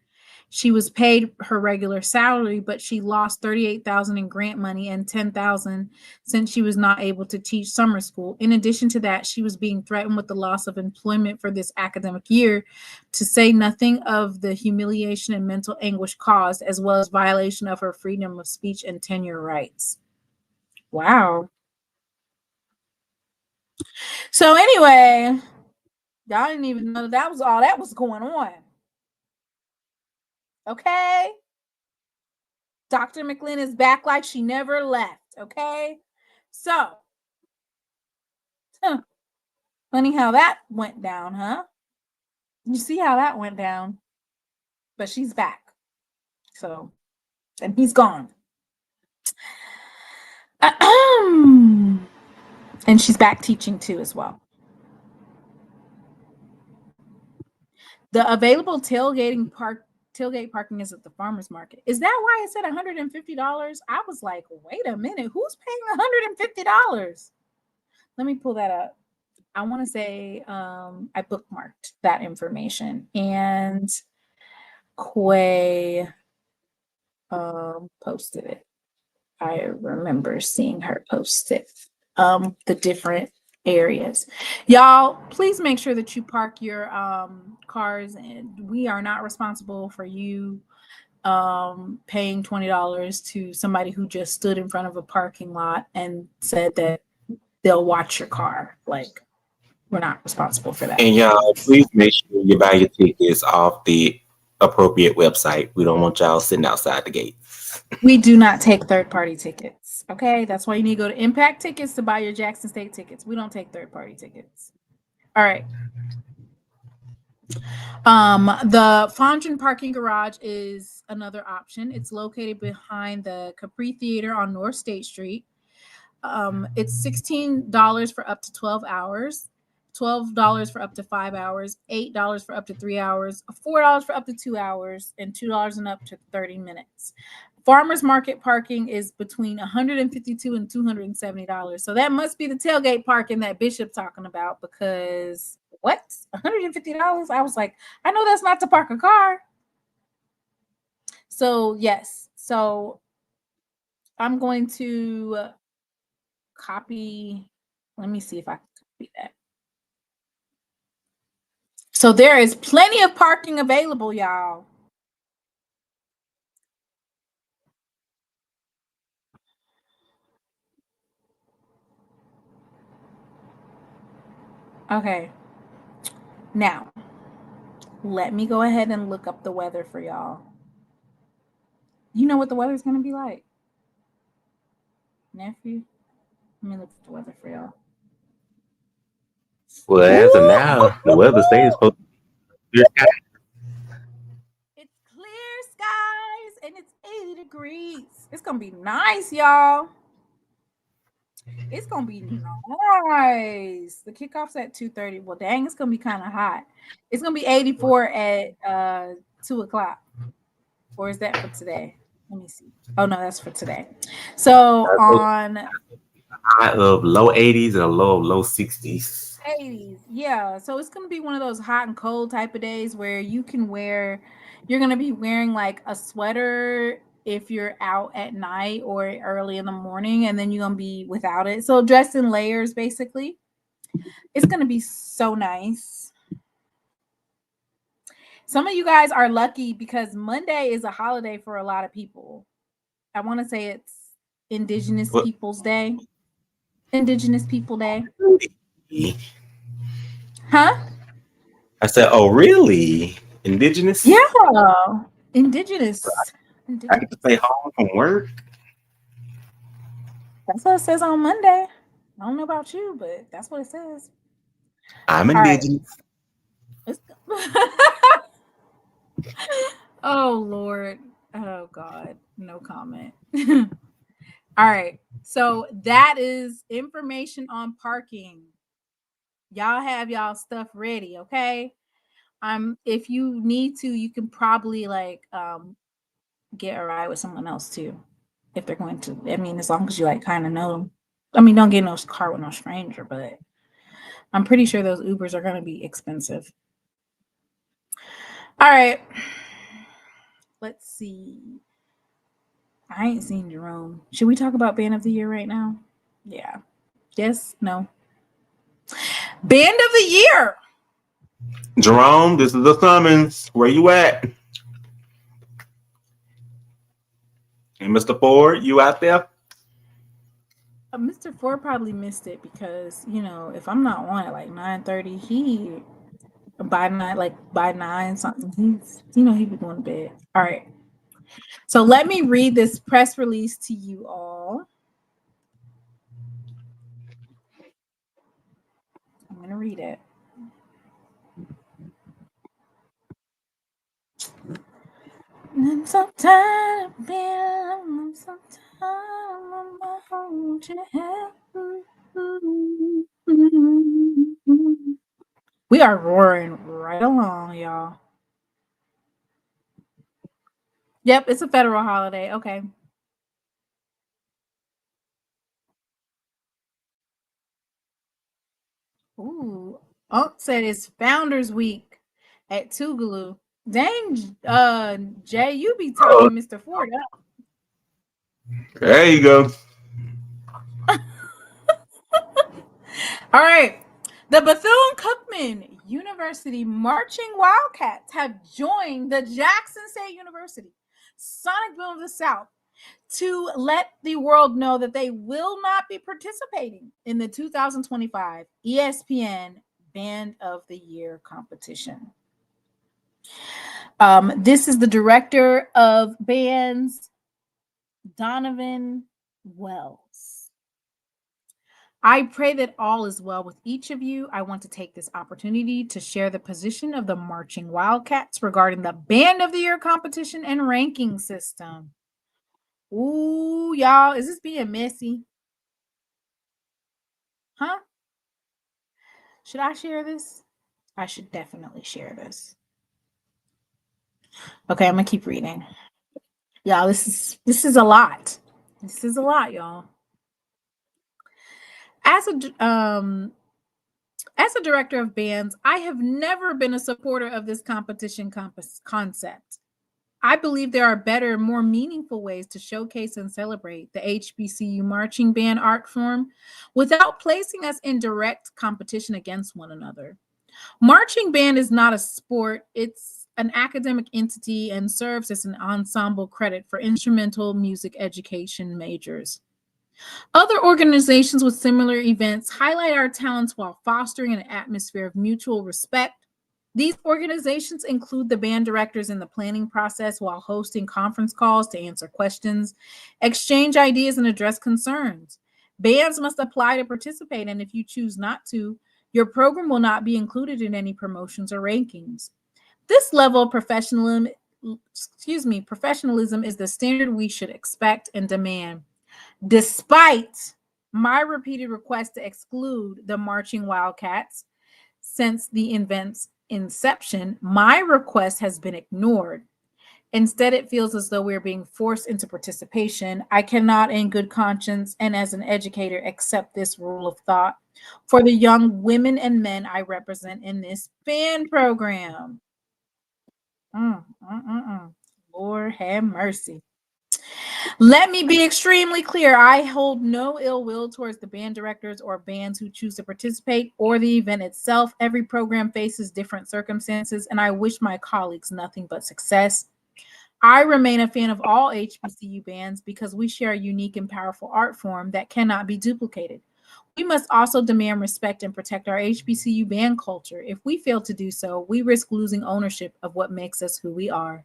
She was paid her regular salary, but she lost $38,000 in grant money and $10,000 since she was not able to teach summer school. In addition to that, she was being threatened with the loss of employment for this academic year, to say nothing of the humiliation and mental anguish caused, as well as violation of her freedom of speech and tenure rights. Wow. So anyway, y'all didn't even know that was all that was going on. Okay? Dr. McGlynn is back like she never left. Okay? So, funny how that went down, huh? You see how that went down? But she's back. So, and he's gone. And she's back teaching too as well. The available tailgate parking is at the farmer's market. Is that why it said $150? I was like, wait a minute, who's paying $150? Let me pull that up. I want to say I bookmarked that information, and Quay posted it. I remember seeing her post it. The different areas. Y'all, please make sure that you park your cars, and we are not responsible for you paying $20 to somebody who just stood in front of a parking lot and said that they'll watch your car. Like, we're not responsible for that. And y'all, please make sure you buy your tickets off the appropriate website. We don't want y'all sitting outside the gate. We do not take third-party tickets. Okay, that's why you need to go to Impact Tickets to buy your Jackson State tickets. We don't take third-party tickets. All right. The Fondren parking garage is another option. It's located behind the Capri Theater on North State Street. It's $16 for up to 12 hours, $12 for up to 5 hours, $8 for up to 3 hours, $4 for up to 2 hours, and $2 and up to 30 minutes. Farmers market parking is between $152 and $270. So that must be the tailgate parking that Bishop's talking about, because what? $150? I was like, I know that's not to park a car. So yes. So I'm going to copy. Let me see if I can copy that. So there is plenty of parking available, y'all. Okay. Now, let me go ahead and look up the weather for y'all. You know what the weather's going to be like? Nephew? Let me look at the weather for y'all. Well, as of now, the weather stays supposed to be clear sky. It's clear skies and it's 80 degrees. It's going to be nice, y'all. It's going to be nice. The kickoff's at 2:30. Well, dang, it's going to be kind of hot. It's going to be 84 at 2 o'clock. Or is that for today? Let me see. Oh, no, that's for today. So on High of low 80s and a low 60s. 80s. Yeah. So it's going to be one of those hot and cold type of days where you're going to be wearing like a sweater if you're out at night or early in the morning, and then you're going to be without it. So dressed in layers, basically. It's going to be so nice. Some of you guys are lucky because Monday is a holiday for a lot of people. I want to say it's Indigenous Peoples Day. Indigenous People Day. Huh? I said, oh, really? Indigenous? Yeah. Indigenous. I get to stay home from work. That's what it says on Monday. I don't know about you, but that's what it says. I'm indigenous. Right. Oh, Lord. Oh, God. No comment. All right. So that is information on parking. Y'all have y'all stuff ready, okay? If you need to, you can probably like get a ride with someone else too, if they're going to. I mean, as long as you like kind of know them. I mean, don't get no car with no stranger, but I'm pretty sure those Ubers are going to be expensive. All right. Let's see. I ain't seen Jerome. Should we talk about Band of the Year right now? Yeah. Yes. No. Band of the Year. Jerome, this is the summons. Where you at? And Mr. Ford, you out there? Mr. Ford probably missed it because, you know, if I'm not on at like 9:30, he by 9 something, he'd be going to bed. All right. So let me read this press release to you all. I'm going to read it. And sometimes we are roaring right along, y'all. Yep, it's a federal holiday. Okay. Ooh, Unc said it's Founders Week at Tougaloo. Dang, Jay, you be talking Mr. Ford up. There you go. All right. The Bethune-Cookman University marching Wildcats have joined the Jackson State University Sonic Boom of the South to let the world know that they will not be participating in the 2025 ESPN Band of the Year competition. This is the director of bands, Donovan Wells. I pray that all is well with each of you. I want to take this opportunity to share the position of the Marching Wildcats regarding the Band of the Year competition and ranking system. Ooh, y'all, is this being messy? Huh? Should I share this? I should definitely share this. Okay, I'm gonna keep reading. Y'all, this is a lot. This is a lot, y'all. As a director of bands, I have never been a supporter of this competition concept. I believe there are better, more meaningful ways to showcase and celebrate the HBCU marching band art form without placing us in direct competition against one another. Marching band is not a sport, it's an academic entity and serves as an ensemble credit for instrumental music education majors. Other organizations with similar events highlight our talents while fostering an atmosphere of mutual respect. These organizations include the band directors in the planning process while hosting conference calls to answer questions, exchange ideas, and address concerns. Bands must apply to participate, and if you choose not to, your program will not be included in any promotions or rankings. This level of professionalism is the standard we should expect and demand. Despite my repeated request to exclude the Marching Wildcats since the event's inception, my request has been ignored. Instead, it feels as though we're being forced into participation. I cannot, in good conscience and as an educator, accept this rule of thought for the young women and men I represent in this band program. Lord have mercy. Let me be extremely clear. I hold no ill will towards the band directors or bands who choose to participate or the event itself. Every program faces different circumstances, and I wish my colleagues nothing but success. I remain a fan of all HBCU bands because we share a unique and powerful art form that cannot be duplicated. We must also demand respect and protect our HBCU band culture. If we fail to do so, we risk losing ownership of what makes us who we are.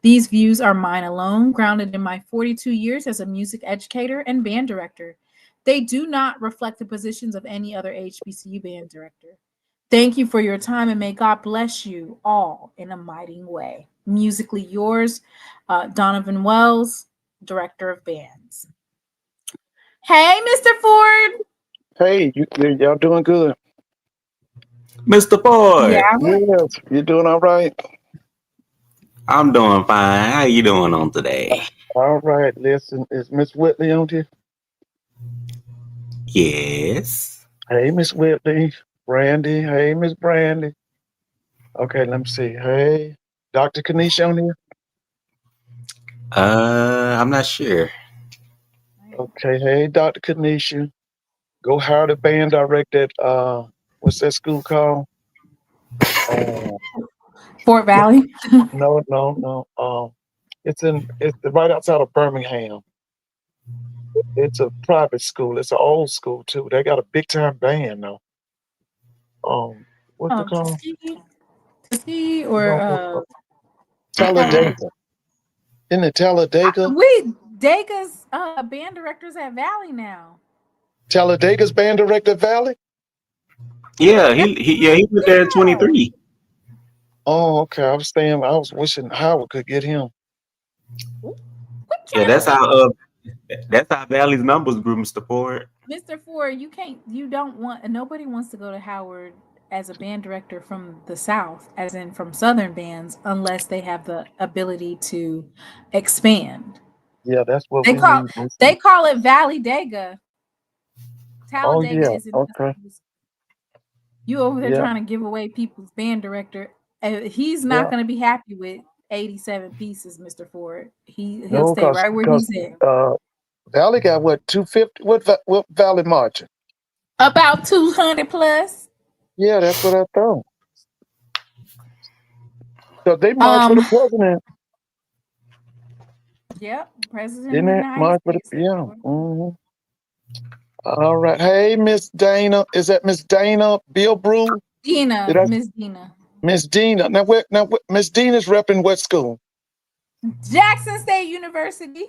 These views are mine alone, grounded in my 42 years as a music educator and band director. They do not reflect the positions of any other HBCU band director. Thank you for your time, and may God bless you all in a mighty way. Musically yours, Donovan Wells, Director of Bands. Hey, Mr. Ford. Hey, y'all doing good? Mr. Ford. Yeah. Yes, you doing all right? I'm doing fine. How you doing on today? All right, listen, is Miss Whitley on here? Yes. Hey, Miss Whitley. Brandy. Hey, Miss Brandy. Okay, let me see. Hey, Dr. Kanisha on here? I'm not sure. Okay, hey, Dr. Kanisha. Go hire the band director at, what's that school called? Fort Valley. No. It's right outside of Birmingham. It's a private school. It's an old school too. They got a big time band though. What's it called? Tuskegee or Talladega. Isn't it Talladega? Dega's band directors at Valley now. Talladega's band director Valley? Yeah, he was there in 23. Oh, okay. I was wishing Howard could get him. Yeah, that's how Valley's numbers grew, Mr. Ford. Mr. Ford, nobody wants to go to Howard as a band director from the South, as in from Southern bands, unless they have the ability to expand. Yeah, that's what They we call need. they call it Valley Dega. Talladega yeah. is in Okay. you over there Yeah. trying to give away people's band director. He's not going to be happy with 87 pieces, Mr. Ford. He'll stay right where he's at. Valley got what, 250? What Valley marching? About 200 plus. Yeah, that's what I thought. So they march for the president. Yep, president Didn't of the it? United States. Yeah. Mm-hmm. All right. Hey, Miss Dana. Is that Miss Dana Bilbrew? Miss Dina. Miss Dina. Now, Miss Dina's repping what school? Jackson State University.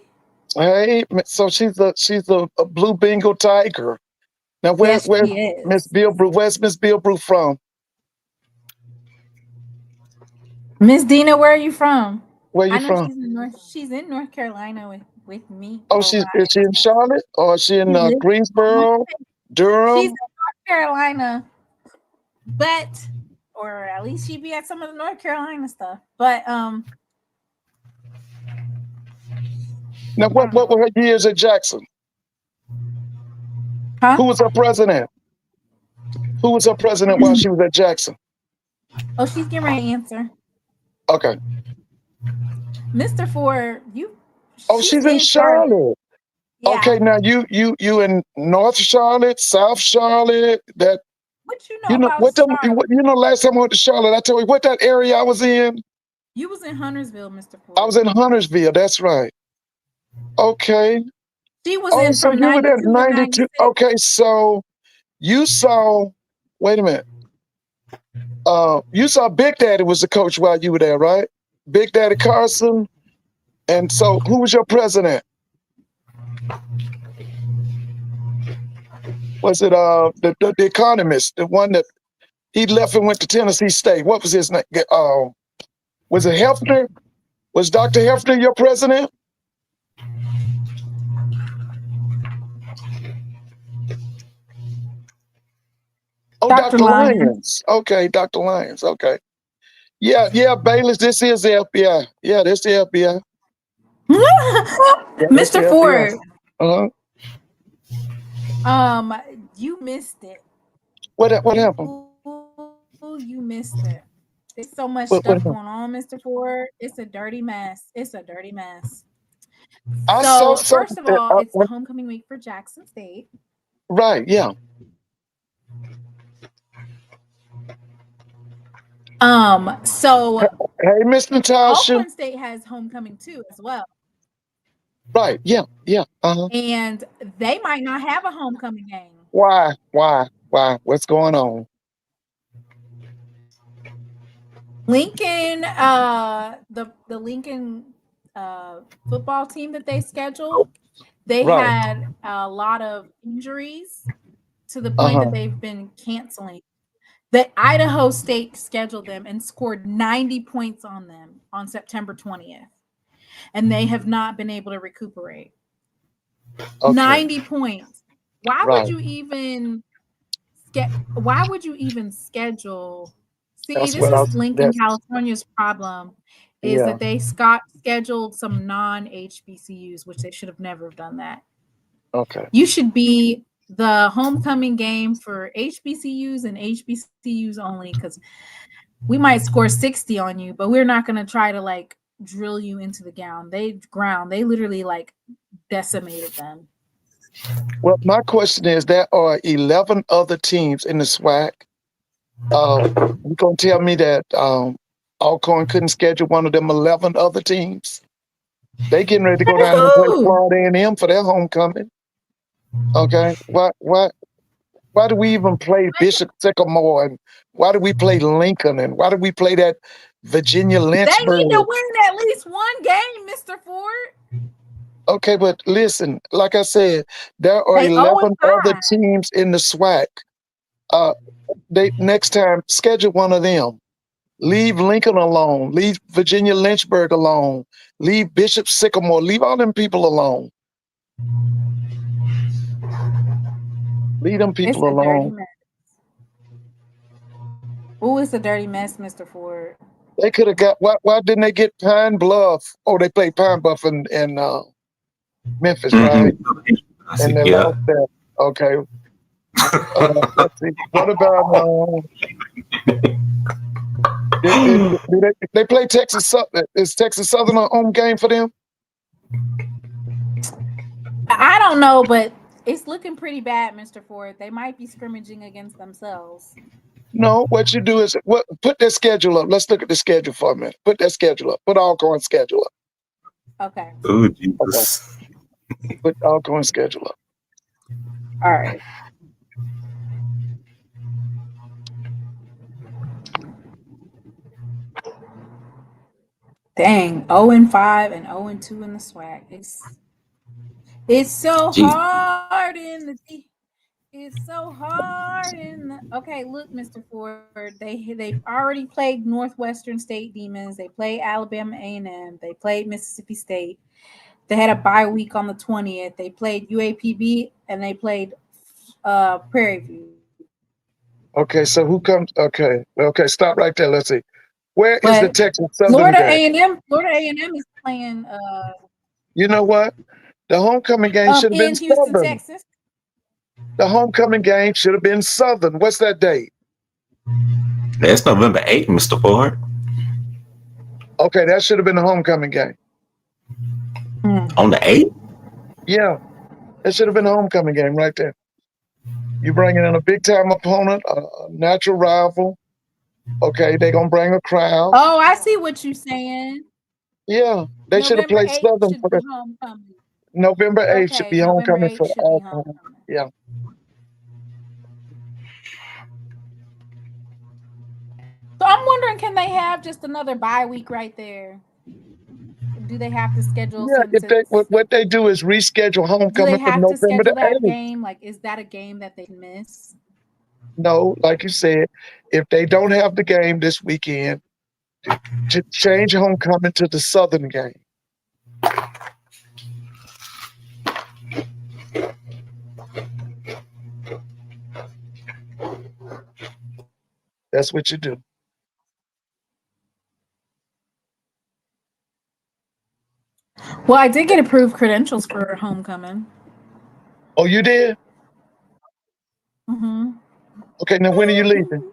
Hey, so she's a blue Bengal tiger. Now, Yes, where's she is. Miss Bilbrew? Where's Miss Bilbrew from? Miss Dina, where are you from? Where you I know from? she's in North Carolina with me. Oh, Well, is she in Charlotte or is she in she lives- Greensboro, she's Durham? in North Carolina, but or at least she be at some of the North Carolina stuff. But Now, what were her years at Jackson? huh? Who was her president? Who was her president while she was at Jackson? Oh, she's getting ready to answer. Okay. Mr. Ford, Oh, she's in Charlotte. Yeah. Okay, now you in North Charlotte, South Charlotte. That What you know about Charlotte? last time I went to Charlotte, I told you what that area I was in. You was in Huntersville, Mr. Ford. I was in Huntersville. That's right. Okay. She was in So from you were 92 there to 92. 96. Okay, so you saw. Wait a minute. You saw Big Daddy was the coach while you were there, right? Big Daddy Carson. And so, who was your president? Was it the economist, the one that he left and went to Tennessee State? What was his name? Was it Hefner? Was Dr. Hefner your president? Oh, Dr. Lyons. Okay, Dr. Lyons. Okay. Yeah, Bayless, this is the FBI. Yeah, this the FBI. Mr. Ford. Uh-huh. You missed it. What happened? Ooh, you missed it. There's so much stuff going on, Mr. Ford. It's a dirty mess. It's a dirty mess. So first of all, it's homecoming week for Jackson State. Right, yeah. So hey, Miss Natasha. Oakland State has homecoming too as well. Right, yeah. Uh-huh. And they might not have a homecoming game. Why? What's going on? Lincoln, the Lincoln football team that they scheduled, they had a lot of injuries to the point that they've been canceling. The Idaho State scheduled them and scored 90 points on them on September 20th. And they have not been able to recuperate. Okay. 90 points. Why would you even schedule? See, this is Lincoln, California's problem is that they scheduled some non-HBCUs, which they should have never done that. Okay. You should be the homecoming game for HBCUs and HBCUs only, because we might score 60 on you, but we're not going to try to like drill you into the ground. They literally like decimated them. Well, my question is, there are 11 other teams in the SWAC. You're going to tell me that Alcorn couldn't schedule one of them 11 other teams? They getting ready to go down and play Florida A&M for their homecoming. Okay, why do we even play Bishop Sycamore, and why do we play Lincoln, and why do we play that Virginia Lynchburg? They need to win at least one game, Mr. Ford. Okay, but listen, like I said, there are 11 other teams in the SWAC. They next time schedule one of them. Leave Lincoln alone. Leave Virginia Lynchburg alone. Leave Bishop Sycamore. Leave all them people alone. Leave them people alone. Oh, it's a dirty mess, Mr. Ford. They could have got. Why didn't they get Pine Bluff? Oh, they played Pine Bluff in Memphis, right? And they lost that. Okay. Let's see. What about? Do they play Texas Southern? Is Texas Southern a home game for them? I don't know, but it's looking pretty bad, Mr. Ford. They might be scrimmaging against themselves. No, what you do is put their schedule up. Let's look at the schedule for a minute. Put that schedule up. Put Alcorn schedule up. Okay. Oh, Jesus. Okay. Put Alcorn schedule up. All right. Dang, 0-5 and 0-2 in the SWAC. It's so hard in the It's so hard. Okay, look, Mr. Ford, they've already played Northwestern State Demons. They played Alabama A&M. They played Mississippi State. They had a bye week on the 20th. They played UAPB and they played Prairie View. Okay, so who comes? Okay, stop right there. Let's see. Where is the Texas Southern Florida game? A&M? Florida A&M is playing. You know what? The homecoming game should have been in Houston, Southern. Texas. The homecoming game should have been Southern. What's that date? That's November 8th, Mr. Ford. Okay, that should have been the homecoming game. On the 8th? Yeah, it should have been the homecoming game right there. You bringing in a big time opponent, a natural rival. Okay, they're gonna bring a crowd. Oh, I see what you're saying. Yeah, they should have played Southern for the homecoming. November 8th should be homecoming for all. Yeah. So I'm wondering, can they have just another bye week right there? Do they have to schedule? Yeah, what they do is reschedule homecoming. Do they have to schedule that 8th. game? Like, is that a game that they miss? No, like you said, if they don't have the game this weekend, to change homecoming to the Southern game. That's what you do. Well, I did get approved credentials for homecoming. Oh, you did? Mm-hmm. Okay, now when are you leaving?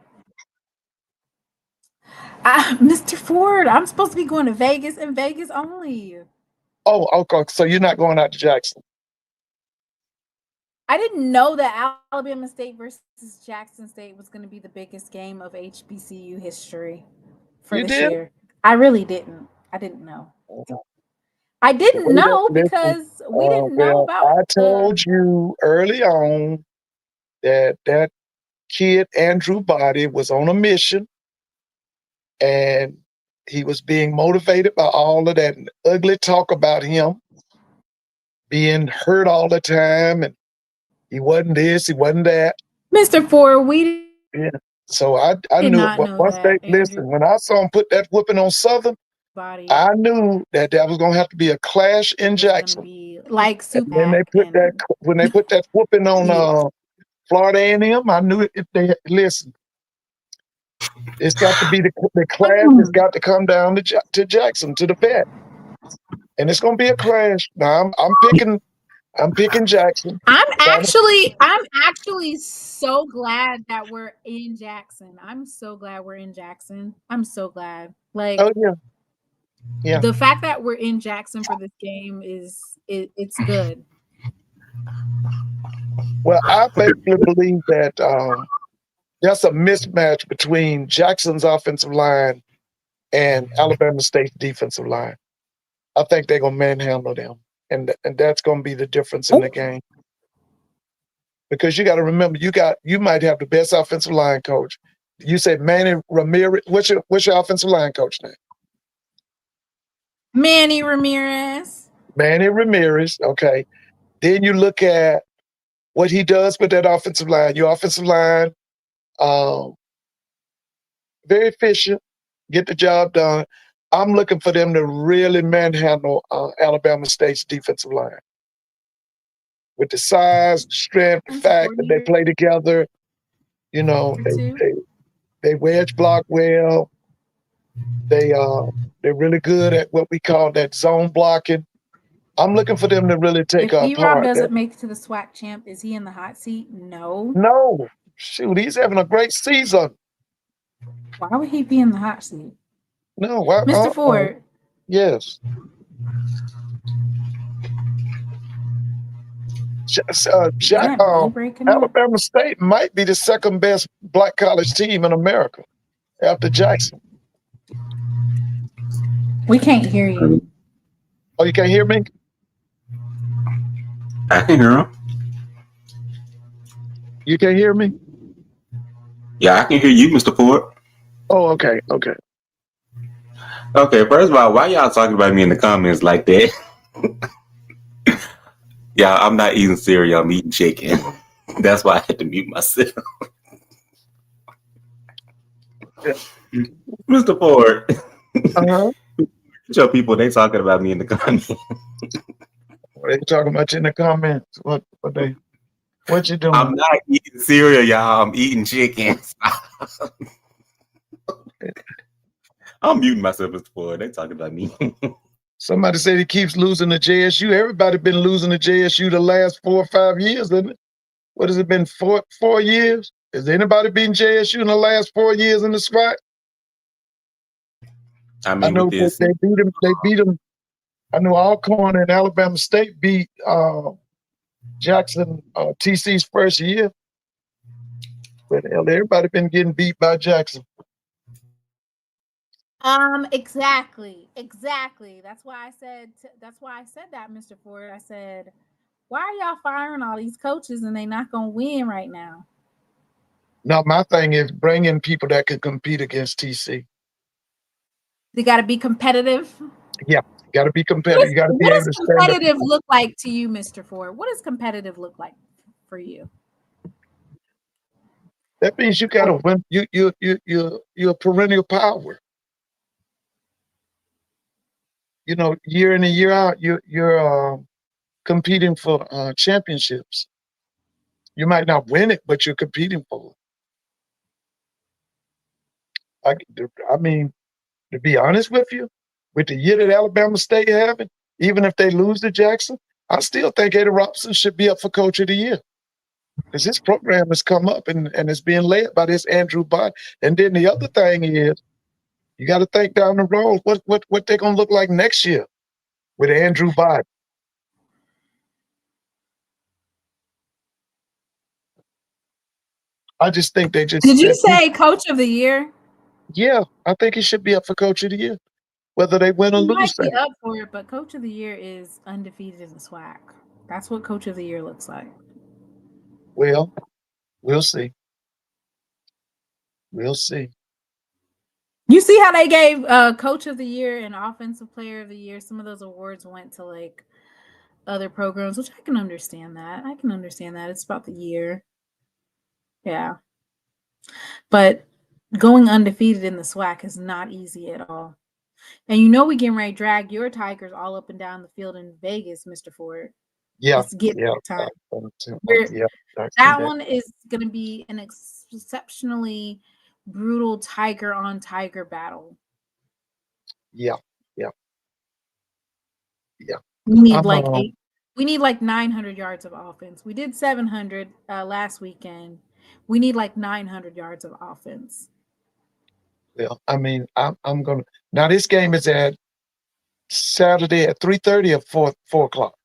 Mr. Ford, I'm supposed to be going to Vegas and Vegas only. Oh, okay. So you're not going out to Jackson? I didn't know that Alabama State versus Jackson State was going to be the biggest game of HBCU history for this year. I really didn't. I didn't know. I didn't know because we didn't know about. I told you early on that kid Andrew Body was on a mission, and he was being motivated by all of that ugly talk about him being hurt all the time, and he wasn't this, he wasn't that. Mr. Ford, So I knew once they listen. When I saw him put that whooping on Southern, I knew that was gonna have to be a clash in Jackson. Like when they put that whooping on Florida A&M, I knew if they listen. It's got to be the clash. It's got to come down to Jackson, to the vet, and it's gonna be a clash. Now I'm picking Jackson. I'm actually so glad that we're in Jackson. I'm so glad we're in Jackson. I'm so glad. Like, oh yeah. The fact that we're in Jackson for this game it's good. Well, I basically believe that there's a mismatch between Jackson's offensive line and Alabama State's defensive line. I think they're gonna manhandle them, and that's gonna be the difference in the game. Because you got to remember, you might have the best offensive line coach. You said Manny Ramirez. What's your offensive line coach name? Manny Ramirez. Manny Ramirez. Okay. Then you look at what he does with that offensive line. Your offensive line, very efficient, get the job done. I'm looking for them to really manhandle Alabama State's defensive line. With the size, strength, the fact that they play together, you know, they wedge block well. They're really good at what we call that zone blocking. I'm looking for them to really take up. If E-Rob doesn't make it to the SWAC champ, is he in the hot seat? No. No. Shoot, he's having a great season. Why would he be in the hot seat? No, Mr. Ford. Yes. Alabama State might be the second best black college team in America after Jackson. We can't hear you. Oh, you can't hear me? I can hear him. You can't hear me? Yeah, I can hear you, Mr. Ford. Oh, okay. Okay. Okay, first of all, why y'all talking about me in the comments like that? Yeah, I'm not eating cereal, I'm eating chicken. That's why I had to mute myself. Mr. Ford, show people they talking about me in the comments. They talking about you in the comments. What you doing? I'm not eating cereal, y'all. I'm eating chicken. I'm muting myself, Mr. Ford. They talking about me. Somebody said he keeps losing to JSU. Everybody been losing to JSU the last 4 or 5 years, isn't it? What has it been, 4 years? Has anybody beaten JSU in the last 4 years in the SWAC? I mean, know with this, they beat them. They beat them. I know Alcorn and Alabama State beat Jackson TC's first year. But hell, everybody been getting beat by Jackson. Exactly. That's why I said that, Mr. Ford. I said, why are y'all firing all these coaches and they not gonna win right now? No, my thing is bringing people that can compete against TC. They got to be competitive. Yeah, got to be competitive. You got to be able to stand up. What does competitive look like to you, Mr. Ford? What does competitive look like for you? That means you got to win. You're a perennial power. You know, year in and year out, you're competing for championships. You might not win it, but you're competing for it. I mean, to be honest with you, with the year that Alabama State having, even if they lose to Jackson, I still think Eddie Robinson should be up for Coach of the Year. Because this program has come up and it's being led by this Andrew Bott. And then the other thing is, you got to think down the road what they're gonna look like next year with Andrew Bott. I just think they just. Did you say Coach of the Year? Yeah, I think he should be up for Coach of the Year, whether they win or lose. Might be up for it, but Coach of the Year is undefeated in the SWAC. That's what Coach of the Year looks like. Well, we'll see. We'll see. You see how they gave Coach of the Year and Offensive Player of the Year? Some of those awards went to like other programs, which I can understand that. It's about the year. Yeah. But going undefeated in the SWAC is not easy at all. And you know we getting ready to drag your Tigers all up and down the field in Vegas, Mr. Ford. Yeah. It's getting time. That one is going to be an exceptionally brutal Tiger on Tiger battle. Yeah. We need like 900 yards of offense. We did 700 last weekend. We need like 900 yards of offense. Well, I mean, I'm gonna now. This game is at Saturday at 3:30 or 4 o'clock.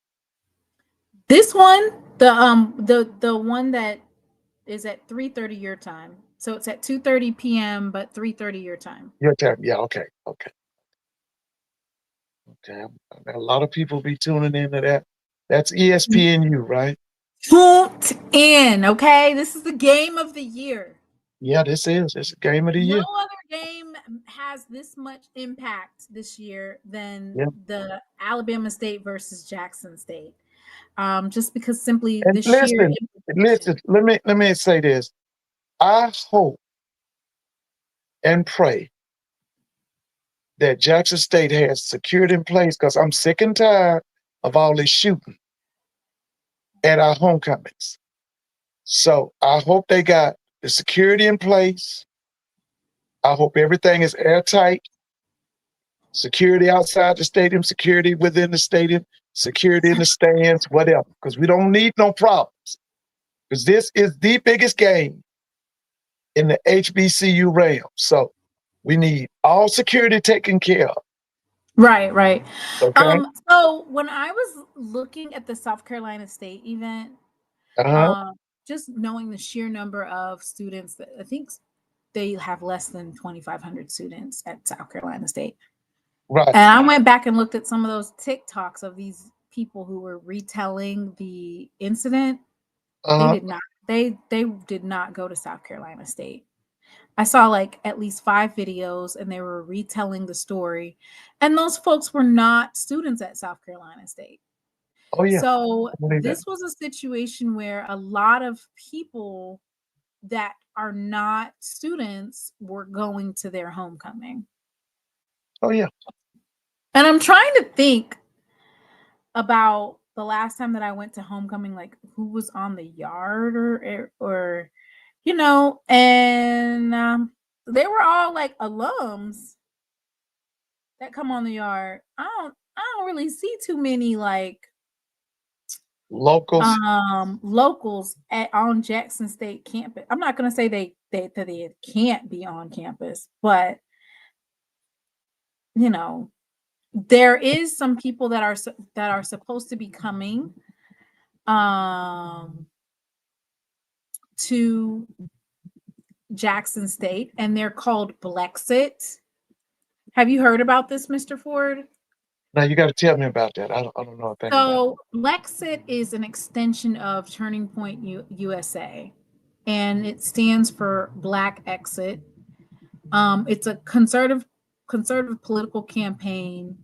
This one, the one that is at 3:30 your time. So it's at 2:30 p.m. but 3:30 your time. Your time, yeah. Okay. A lot of people be tuning into that. That's ESPNU, right? Tuned in, okay? This is the game of the year. Yeah, this is. It's a game of the year. No other game has this much impact this year than the Alabama State versus Jackson State. Just because simply and listen, let me say this. I hope and pray that Jackson State has security in place, because I'm sick and tired of all this shooting at our homecomings. So I hope they got the security in place. I hope everything is airtight. Security outside the stadium, security within the stadium, security in the stands, whatever. Because we don't need no problems. Because this is the biggest game in the HBCU realm. So we need all security taken care of. Right. Okay. So when I was looking at the South Carolina State event, just knowing the sheer number of students, that I think they have less than 2,500 students at South Carolina State. Right. And I went back and looked at some of those TikToks of these people who were retelling the incident. They did not. They did not go to South Carolina State. I saw like at least 5 videos and they were retelling the story. And those folks were not students at South Carolina State. Oh yeah. So I believe that. this was a situation where a lot of people that are not students were going to their homecoming. Oh yeah. And I'm trying to think about the last time that I went to homecoming, like who was on the yard or you know, and they were all like alums that come on the yard. I don't really see too many like Locals. locals on Jackson State campus. I'm not going to say they can't be on campus, but you know, there is some people that are supposed to be coming to Jackson State, and they're called Blexit. Have you heard about this, Mr. Ford? Now you got to tell me about that. I don't know a thing about So Blexit is an extension of Turning Point USA, and it stands for Black Exit. It's a conservative political campaign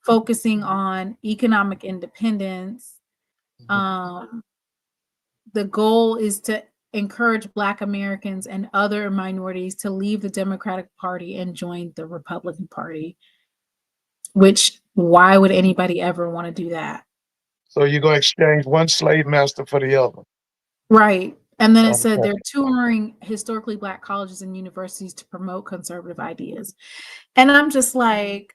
focusing on economic independence. The goal is to encourage Black Americans and other minorities to leave the Democratic Party and join the Republican Party, which why would anybody ever want to do that? So you're going to exchange one slave master for the other. Right. And then it said Okay. they're touring historically Black colleges and universities to promote conservative ideas. And I'm just like,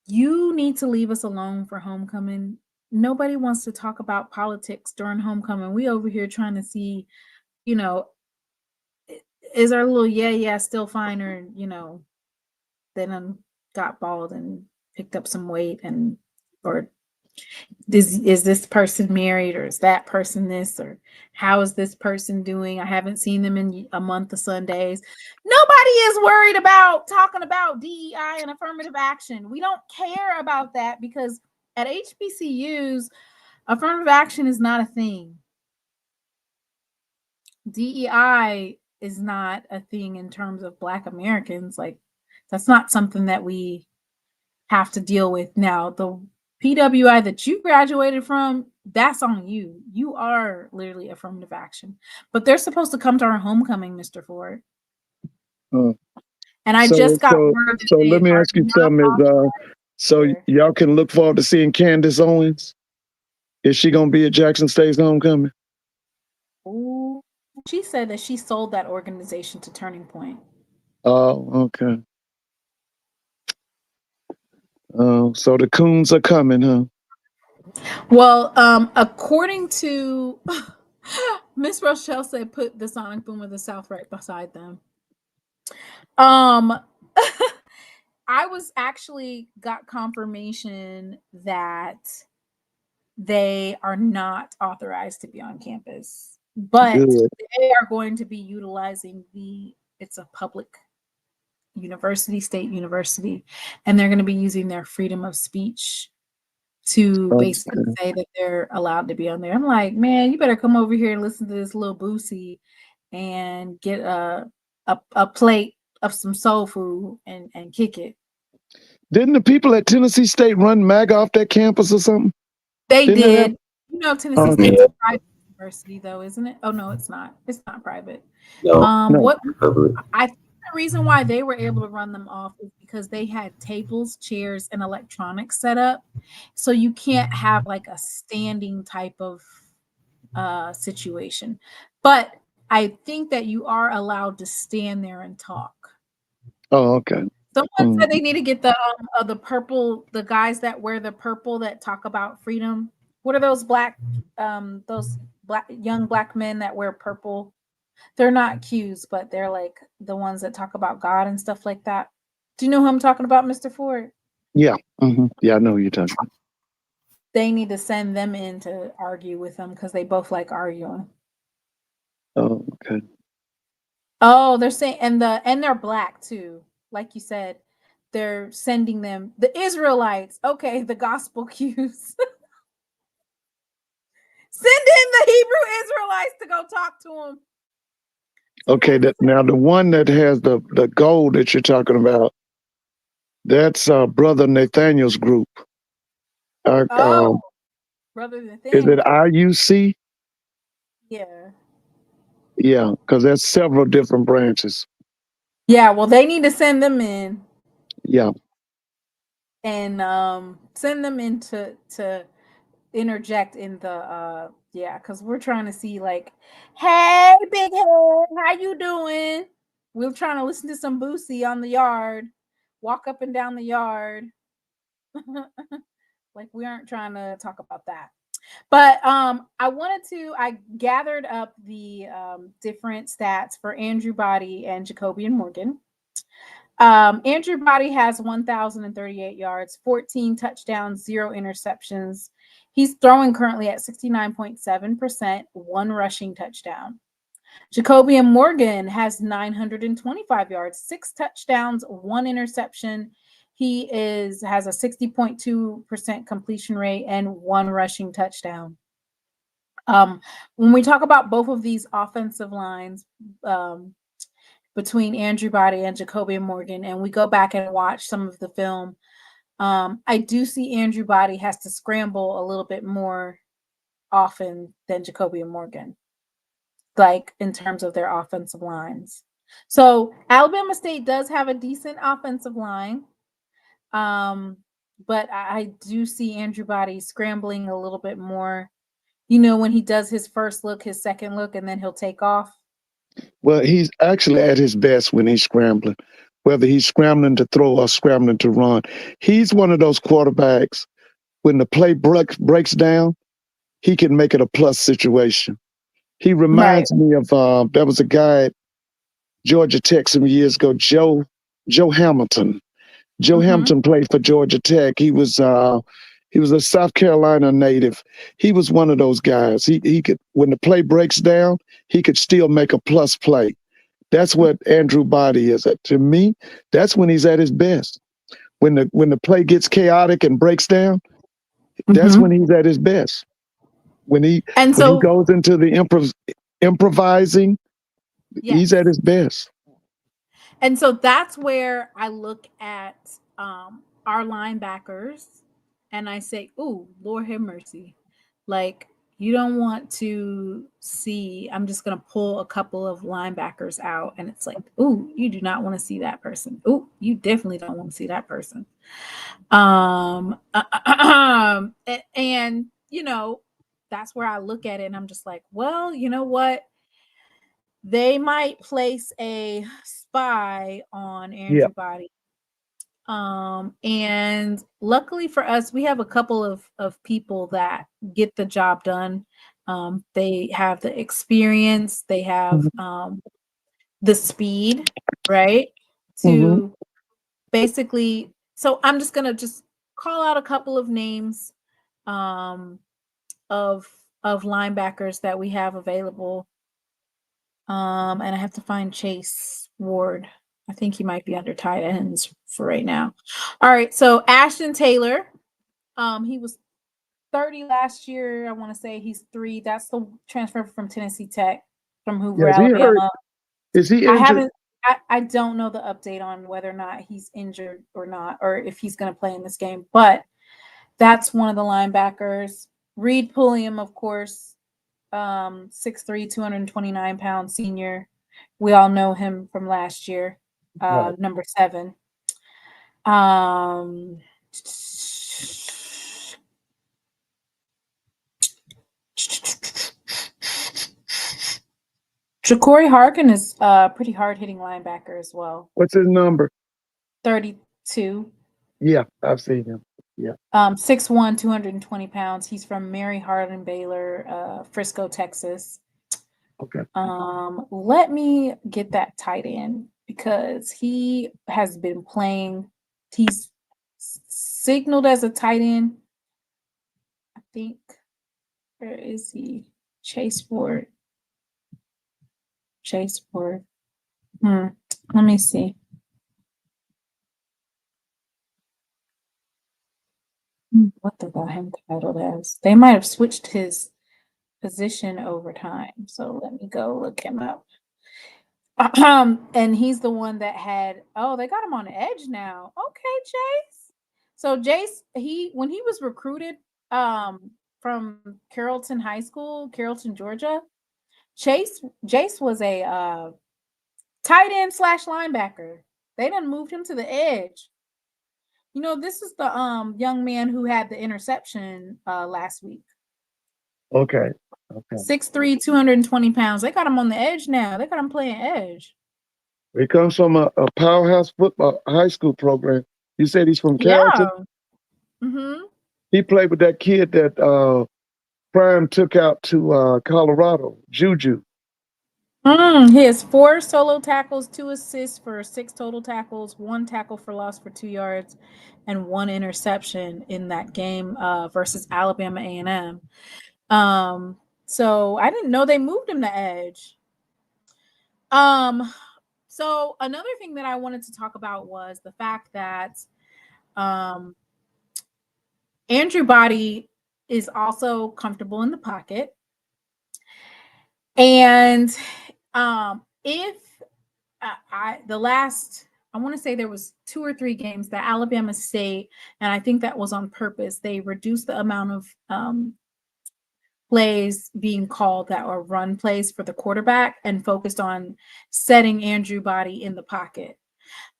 you need to leave us alone for homecoming. Nobody wants to talk about politics during homecoming. We over here trying to see, you know, is our little yeah still fine, or you know, then got bald and picked up some weight, and or is this person married, or is that person this, or how is this person doing? I haven't seen them in a month of Sundays. Nobody is worried about talking about DEI and affirmative action. We don't care about that because at HBCUs, affirmative action is not a thing. DEI is not a thing in terms of Black Americans. Like, that's not something that we have to deal with. Now, the PWI that you graduated from, that's on you. You are literally affirmative action. But they're supposed to come to our homecoming, Mr. Ford. And I just got word. So let me ask you something. So y'all can look forward to seeing Candace Owens. Is she gonna be at Jackson State's homecoming? Ooh, she said that she sold that organization to Turning Point. Oh, okay. Oh, so the coons are coming, huh? Well, according to Miss Rochelle said, put the Sonic Boom of the South right beside them. I was actually got confirmation that they are not authorized to be on campus, but Good. they are going to be utilizing it's a public university, state university, and they're going to be using their freedom of speech to basically say that they're allowed to be on there. I'm like, man, you better come over here and listen to this little Boosie and get a plate of some soul food and kick it. Didn't the people at Tennessee State run MAGA off that campus or something? They did. You know, Tennessee State's a private university, though, isn't it? Oh no, it's not. It's not private. No. What I think the reason why they were able to run them off is because they had tables, chairs, and electronics set up, so you can't have like a standing type of situation. But I think that you are allowed to stand there and talk. Oh, okay. Someone said they need to get the purple, the guys that wear the purple that talk about freedom. What are those young black men that wear purple? They're not Qs, but they're like the ones that talk about God and stuff like that. Do you know who I'm talking about, Mr. Ford? Yeah. Yeah, I know who you're talking about. They need to send them in to argue with them because they both like arguing. Oh, okay. Oh, they're saying, and they're black too. Like you said, they're sending them, the Israelites. Okay, the gospel cues. Send in the Hebrew Israelites to go talk to them. Okay, now the one that has the gold that you're talking about, that's Brother Nathaniel's group. Oh, Um, Brother is it Nathaniel. IUC? Yeah. Yeah, because there's several different branches. Yeah, well, they need to send them in Yeah. and send them in to interject in the yeah, because we're trying to see like, hey, big head, how you doing? We're trying to listen to some Boosie on the yard, walk up and down the yard. Like we aren't trying to talk about that. But I gathered up the different stats for Andrew Body and Jacobian Morgan. Andrew Body has 1,038 yards, 14 touchdowns, 0 interceptions. He's throwing currently at 69.7%, 1 rushing touchdown. Jacobian Morgan has 925 yards, 6 touchdowns, 1 interception. He has a 60.2% completion rate and 1 rushing touchdown. When we talk about both of these offensive lines, between Andrew Body and Jacobian Morgan, and we go back and watch some of the film, I do see Andrew Body has to scramble a little bit more often than Jacobian Morgan, like in terms of their offensive lines. So Alabama State does have a decent offensive line, but I do see Andrew Body scrambling a little bit more. You know, when he does his first look, his second look, and then he'll take off. Well, he's actually at his best when he's scrambling, whether he's scrambling to throw or scrambling to run. He's one of those quarterbacks, when the play breaks down, he can make it a plus situation. He reminds me of, there was a guy at Georgia Tech some years ago, Joe Hamilton. Joe Hamilton played for Georgia Tech. He was a South Carolina native. He was one of those guys. He could, when the play breaks down, he could still make a plus play. That's what Andrew Body is. To me, that's when he's at his best. When the play gets chaotic and breaks down, that's when he's at his best. When he goes into the improvising, he's at his best. And so that's where I look at our linebackers and I say, "Ooh, Lord have mercy." Like, you don't want to see, I'm just going to pull a couple of linebackers out and it's like, "Ooh, you do not want to see that person. Ooh, you definitely don't want to see that person." And you know, that's where I look at it and I'm just like, well, you know what? They might place a spy on Andrew Body. And luckily for us, we have a couple of people that get the job done. They have the experience, they have the speed, right? To basically, so I'm just gonna just call out a couple of names of linebackers that we have available. And I have to find Chase Ward. I think he might be under tight ends for right now. All right, so Ashton Taylor, he was 30 last year. I want to say he's 3. That's the transfer from Tennessee Tech, from Hoover, Alabama. Is he injured? I don't know the update on whether or not he's injured or not, or if he's going to play in this game, but that's one of the linebackers. Reed Pulliam, of course, 6'3", 229-pound senior. We all know him from last year, number 7. Ja'Cory Harkin is a pretty hard-hitting linebacker as well. What's his number? 32. Yeah, I've seen him. Yeah. 6'1", 220 pounds. He's from Mary Hardin Baylor, Frisco, Texas. Okay. Let me get that tight end because he has been playing. He's signaled as a tight end. I think. Where is he? Chase Ward. Let me see. What they got him titled as? They might have switched his position over time. So let me go look him up. And he's the one that had, they got him on edge now. Okay, Chase. So Jace, when he was recruited from Carrollton High School, Carrollton, Georgia, Jace was a tight end / linebacker. They done moved him to the edge. You know, this is the young man who had the interception last week. Okay. 6'3", 220 pounds. They got him on the edge now. They got him playing edge. He comes from a powerhouse football high school program. You said he's from Carrollton? Yeah. Mm-hmm. He played with that kid that Prime took out to Colorado, Juju. He has 4 solo tackles, 2 assists for 6 total tackles, 1 tackle for loss for 2 yards, and 1 interception in that game versus Alabama A&M. So I didn't know they moved him to edge. So another thing that I wanted to talk about was the fact that Andrew Body is also comfortable in the pocket. And if I want to say there was 2 or 3 games that Alabama State, and I think that was on purpose, they reduced the amount of plays being called that are run plays for the quarterback and focused on setting Andrew Body in the pocket.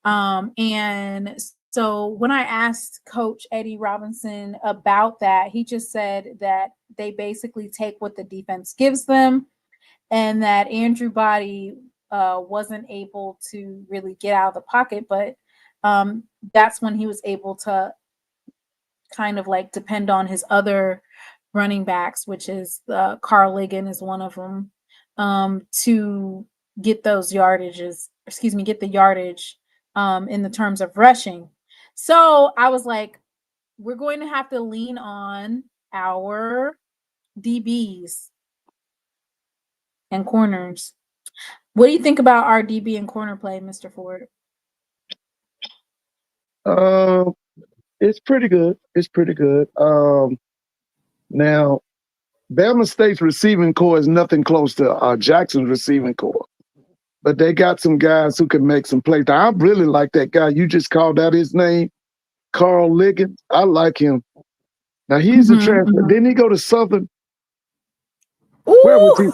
And so when I asked Coach Eddie Robinson about that, he just said that they basically take what the defense gives them, and that Andrew Body wasn't able to really get out of the pocket, but that's when he was able to kind of like depend on his other running backs, which is Carl Ligon is one of them, to get those yardages, get the yardage in the terms of rushing. So I was like, we're going to have to lean on our DBs and corners. What do you think about our DB and corner play, Mr. Ford? It's pretty good. It's pretty good. Now, Bama State's receiving core is nothing close to Jackson's receiving core, but they got some guys who can make some plays. I really like that guy. You just called out his name, Carl Ligon. I like him. Now he's a transfer. Didn't he go to Southern? Ooh, Where was he?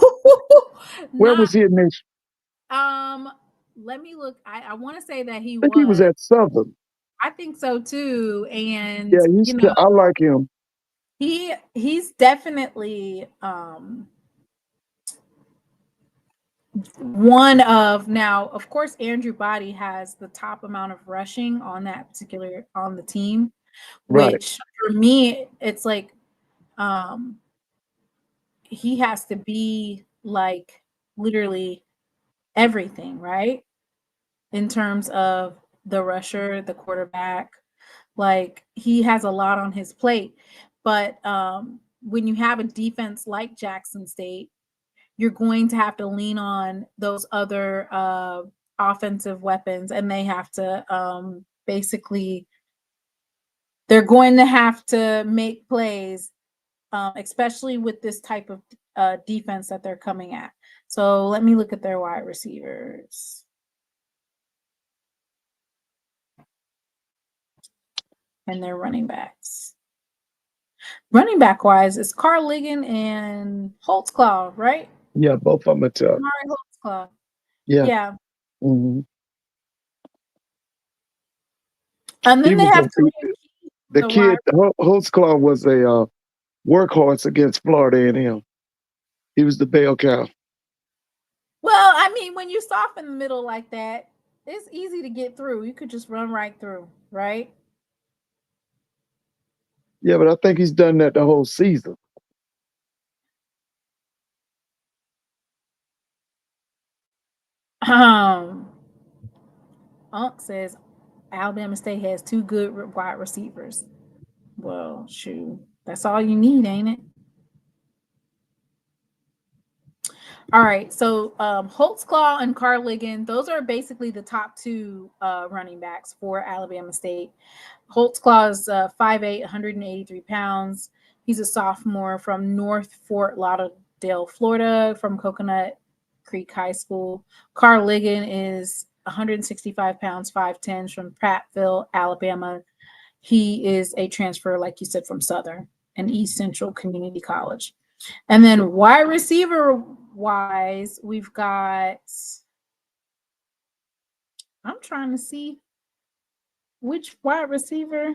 Where was he in Nation? Let me look. I want to say that I think he was at Southern. I think so too. And yeah, I like him. He's definitely one of, now of course Andrew Body has the top amount of rushing on the team, which for me it's like he has to be like literally everything, right? In terms of the rusher, the quarterback, like he has a lot on his plate. But when you have a defense like Jackson State, you're going to have to lean on those other offensive weapons, and they have to basically, they're going to have to make plays, especially with this type of defense that they're coming at. So let me look at their wide receivers. And their running backs. Running back wise, it's Carl Ligon and Holtzclaw, right? Yeah, both of them are tough. Holtzclaw. Yeah. Mm-hmm. And then they have the kid. Holtzclaw was a workhorse against Florida A&M. He was the bell cow. Well, I mean, when you stop in the middle like that, it's easy to get through. You could just run right through, right? Yeah, but I think he's done that the whole season. Unc says Alabama State has 2 good wide receivers. Well, shoot, that's all you need, ain't it? All right, so Holtzclaw and Carl Ligon, those are basically the top 2 running backs for Alabama State. Holtzclaw is 5'8", 183 pounds. He's a sophomore from North Fort Lauderdale, Florida, from Coconut Creek High School. Carl Ligon is 165 pounds, 5'10", from Prattville, Alabama. He is a transfer, like you said, from Southern and East Central Community College. And then wide receiver wise, we've got, I'm trying to see which wide receiver.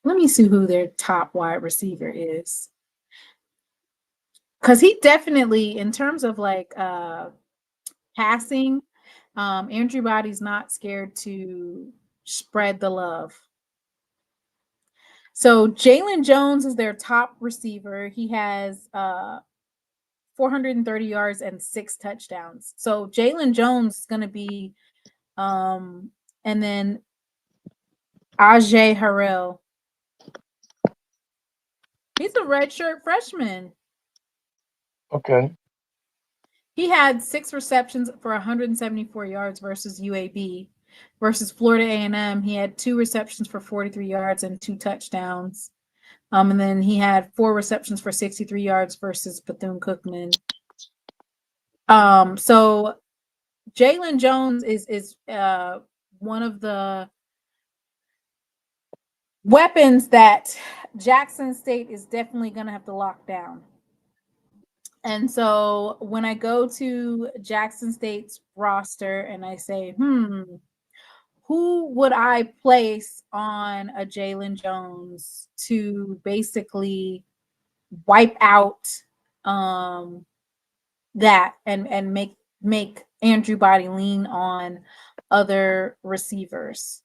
Let me see who their top wide receiver is. Because he definitely, in terms of like passing, Andrew Body's not scared to spread the love. So Jalen Jones is their top receiver. He has 430 yards and 6 touchdowns. So Jalen Jones is going to be, and then Ajay Harrell. He's a redshirt freshman. Okay. He had 6 receptions for 174 yards versus UAB. Versus Florida A&M, he had 2 receptions for 43 yards and 2 touchdowns. And then he had 4 receptions for 63 yards versus Bethune-Cookman. So Jalen Jones is one of the weapons that Jackson State is definitely going to have to lock down. And so when I go to Jackson State's roster and I say, who would I place on a Jalen Jones to basically wipe out that and make Andrew Body lean on other receivers?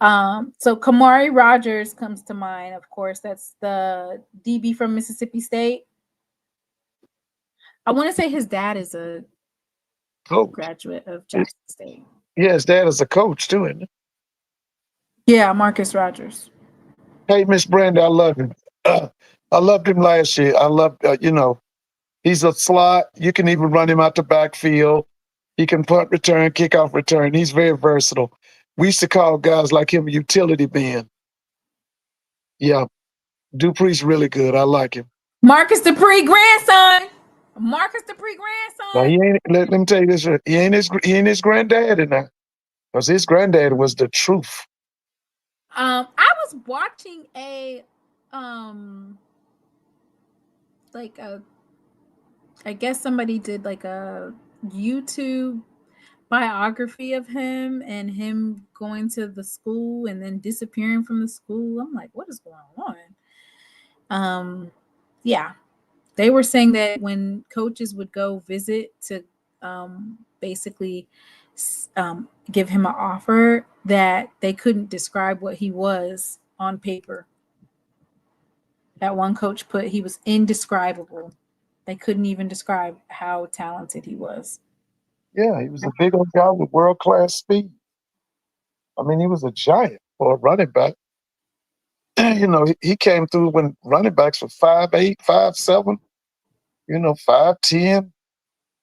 So Kamari Rogers comes to mind, of course. That's the DB from Mississippi State. I want to say his dad is a graduate of Jackson State. Yeah, his dad is a coach too, isn't he? Yeah, Marcus Rogers. Hey, Miss Brenda, I love him. I loved him last year. I love, he's a slot. You can even run him out the backfield. He can punt return, kickoff return. He's very versatile. We used to call guys like him a utility man. Yeah, Dupree's really good. I like him. Marcus Dupree grandson. Marcus Dupree grandson. Now, he ain't. Let me tell you this: he ain't his granddaddy now, because his granddaddy was the truth. I was watching I guess somebody did like a YouTube biography of him and him going to the school and then disappearing from the school. I'm like, what is going on? Yeah. They were saying that when coaches would go visit to basically give him an offer, that they couldn't describe what he was on paper. That one coach put he was indescribable. They couldn't even describe how talented he was. Yeah, he was a big old guy with world-class speed. I mean, he was a giant for a running back. He came through when running backs were 5'8", 5'7", 5'10".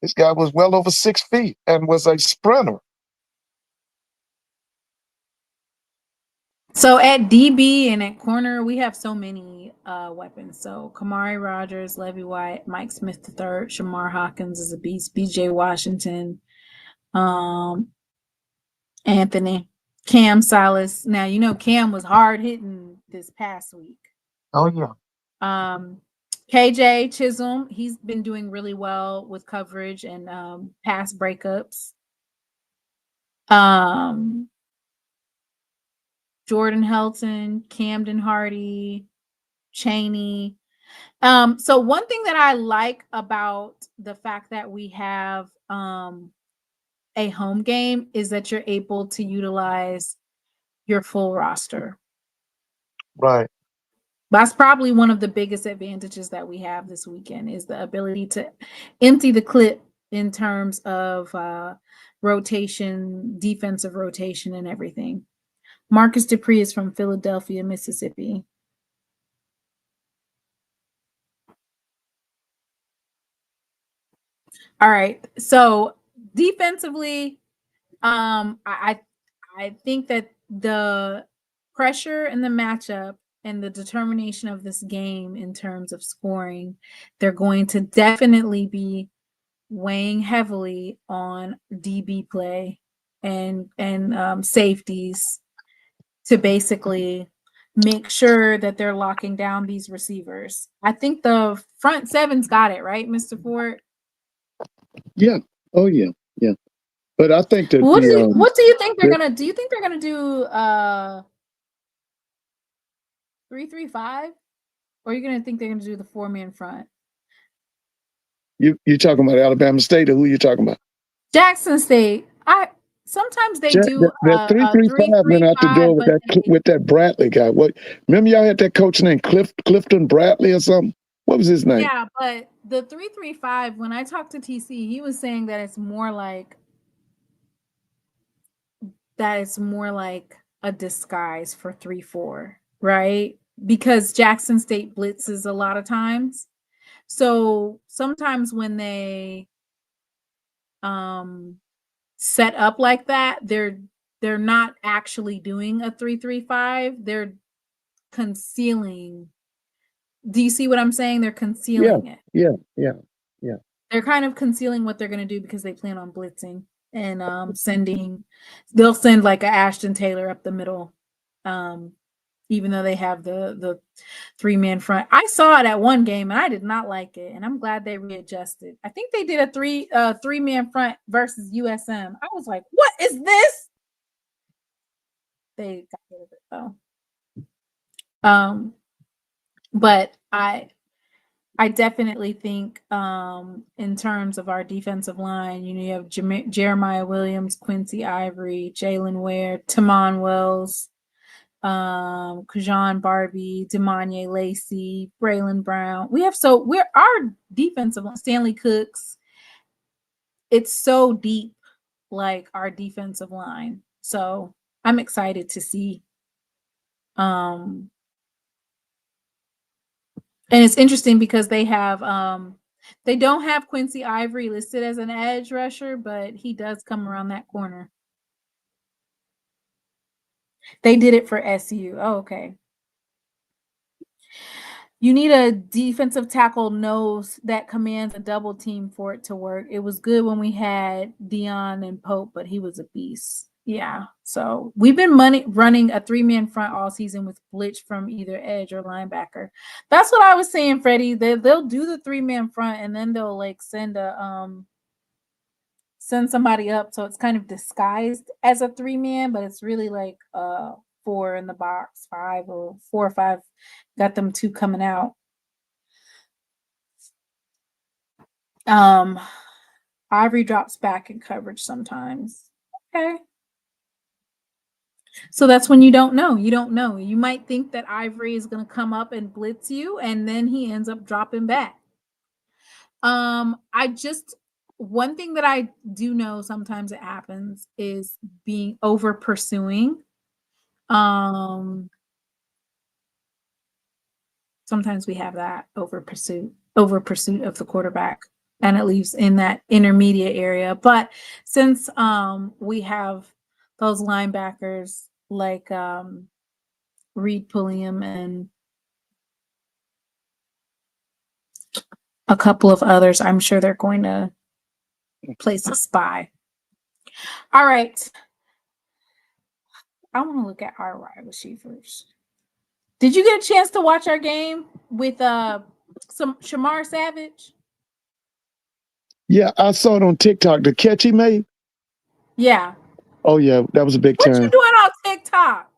This guy was well over 6 feet and was a sprinter. So at DB and at corner, we have so many weapons. So Kamari Rogers, Levy White, Mike Smith III, Shamar Hawkins is a beast, BJ Washington, Anthony, Cam Silas. Now, Cam was hard hitting this past week. Oh, yeah. KJ Chisholm, he's been doing really well with coverage and pass breakups. Jordan Helton, Camden Hardy, Cheney. So one thing that I like about the fact that we have a home game is that you're able to utilize your full roster. Right. That's probably one of the biggest advantages that we have this weekend is the ability to empty the clip in terms of rotation, defensive rotation, and everything. Marcus Dupree is from Philadelphia, Mississippi. All right. So defensively, I think that the pressure and the matchup and the determination of this game in terms of scoring, they're going to definitely be weighing heavily on DB play and safeties to basically make sure that they're locking down these receivers. I think the front seven's got it, right, Mr. Ford? Yeah. Oh yeah. Yeah. But I think that What do you think they're gonna do? You think they're gonna do 3-3-5? Or are you gonna think they're gonna do the 4-man front? you're talking about Alabama State, or who you talking about? Jackson State. Sometimes they do that 3-3-5 went out the 3-3-5, door with that Bradley guy. What? Remember y'all had that coach named Clifton Bradley or something? What was his name? Yeah, but the 3-3-5. When I talked to TC, he was saying that it's more like a disguise for 3-4, right? Because Jackson State blitzes a lot of times. So sometimes when they set up like that, they're not actually doing a 3-3-5. They're concealing. Do you see what I'm saying? They're concealing it. Yeah. They're kind of concealing what they're going to do because they plan on blitzing and they'll send like a Ashton Taylor up the middle, even though they have the 3-man front. I saw it at one game and I did not like it, and I'm glad they readjusted. I think they did a 3-man front versus USM. I was like, what is this? They got rid of it though. But I definitely think in terms of our defensive line, you have Jeremiah Williams, Quincy Ivory, Jalen Ware, Tamon Wells, Kajan Barbie, Demanye Lacey, Braylon Brown. We're our defensive line, Stanley Cooks. It's so deep, like our defensive line. So I'm excited to see. And it's interesting because they don't have Quincy Ivory listed as an edge rusher, but he does come around that corner. They did it for SU. Oh, okay. You need a defensive tackle nose that commands a double team for it to work. It was good when we had Dion and Pope, but he was a beast. Yeah. So we've been running a 3-man front all season with blitz from either edge or linebacker. That's what I was saying, Freddie. They'll do the 3-man front and then they'll like send somebody up, so it's kind of disguised as a 3-man, but it's really like 4 in the box, 5 or 4 or 5. Got them 2 coming out. Ivory drops back in coverage sometimes. Okay. So that's when you don't know. You don't know. You might think that Ivory is going to come up and blitz you, and then he ends up dropping back. One thing that I do know sometimes it happens is being over pursuing. Sometimes we have that over pursuit of the quarterback, and it leaves in that intermediate area. But since we have those linebackers like Reed Pulliam and a couple of others, I'm sure they're going to place a spy. All right. I want to look at our wide receivers. Did you get a chance to watch our game with some Shamar Savage? Yeah, I saw it on TikTok. The catch he made. Yeah. Oh yeah, that was a big time. What you doing on TikTok?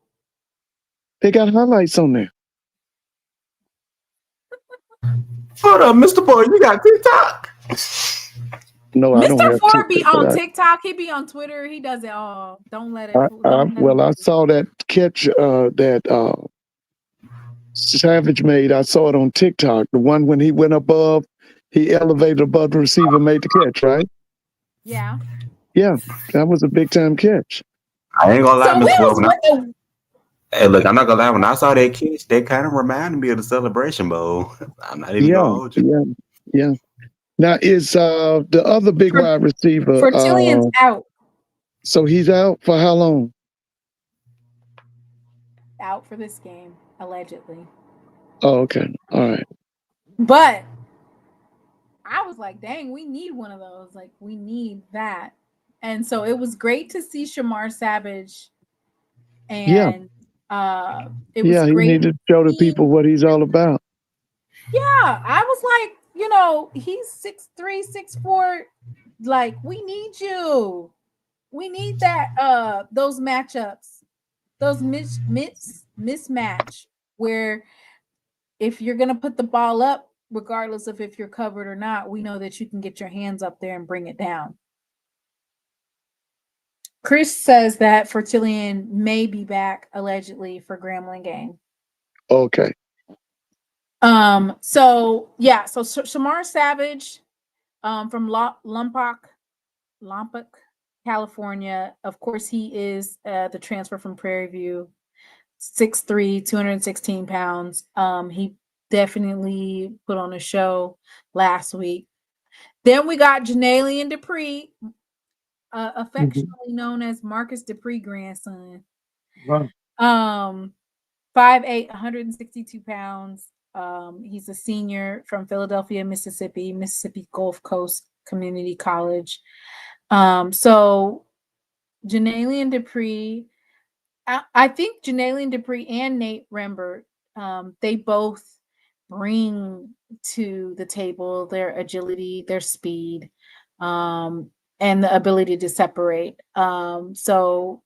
They got highlights on there. Hold up, Mr. Boy, you got TikTok? No, I don't have Mr. Ford TikTok, be on TikTok. He be on Twitter. He does it all. Don't let it. I saw that catch that Savage made. I saw it on TikTok. The one when he went above, he elevated above the receiver, made the catch, right? Yeah. Yeah, that was a big time catch. I ain't gonna lie, Mr. Boy. Hey, look, I'm not gonna lie. When I saw that catch, that kind of reminded me of the Celebration Bowl. I'm not even gonna hold you. Yeah. Now is the other big wide receiver Fortillian's out. So he's out for how long? Out for this game, allegedly. Oh, okay. All right. But I was like, dang, we need one of those. Like, we need that. And so it was great to see Shamar Savage. Yeah. And it was Yeah, he great. needed to show the people what he's all about. Yeah, I was like, you know, he's 6'3", 6'4". Like, we need you. We need that those matchups, those mismatch where if you're gonna put the ball up, regardless of if you're covered or not, we know that you can get your hands up there and bring it down. Chris says that Fertillion may be back allegedly for Grambling game. Okay. So yeah, so Shamar Savage, from Lompoc, California. Of course, he is the transfer from Prairie View, 6'3", 216 pounds. He definitely put on a show last week. Then we got Janalian Dupree, affectionately known as Marcus Dupree grandson. Right. 5'8", 162 pounds. He's a senior from Philadelphia, Mississippi Gulf Coast Community College. So Janalian Dupree, I think Janalian Dupree and Nate Rembert, they both bring to the table their agility, their speed, and the ability to separate. So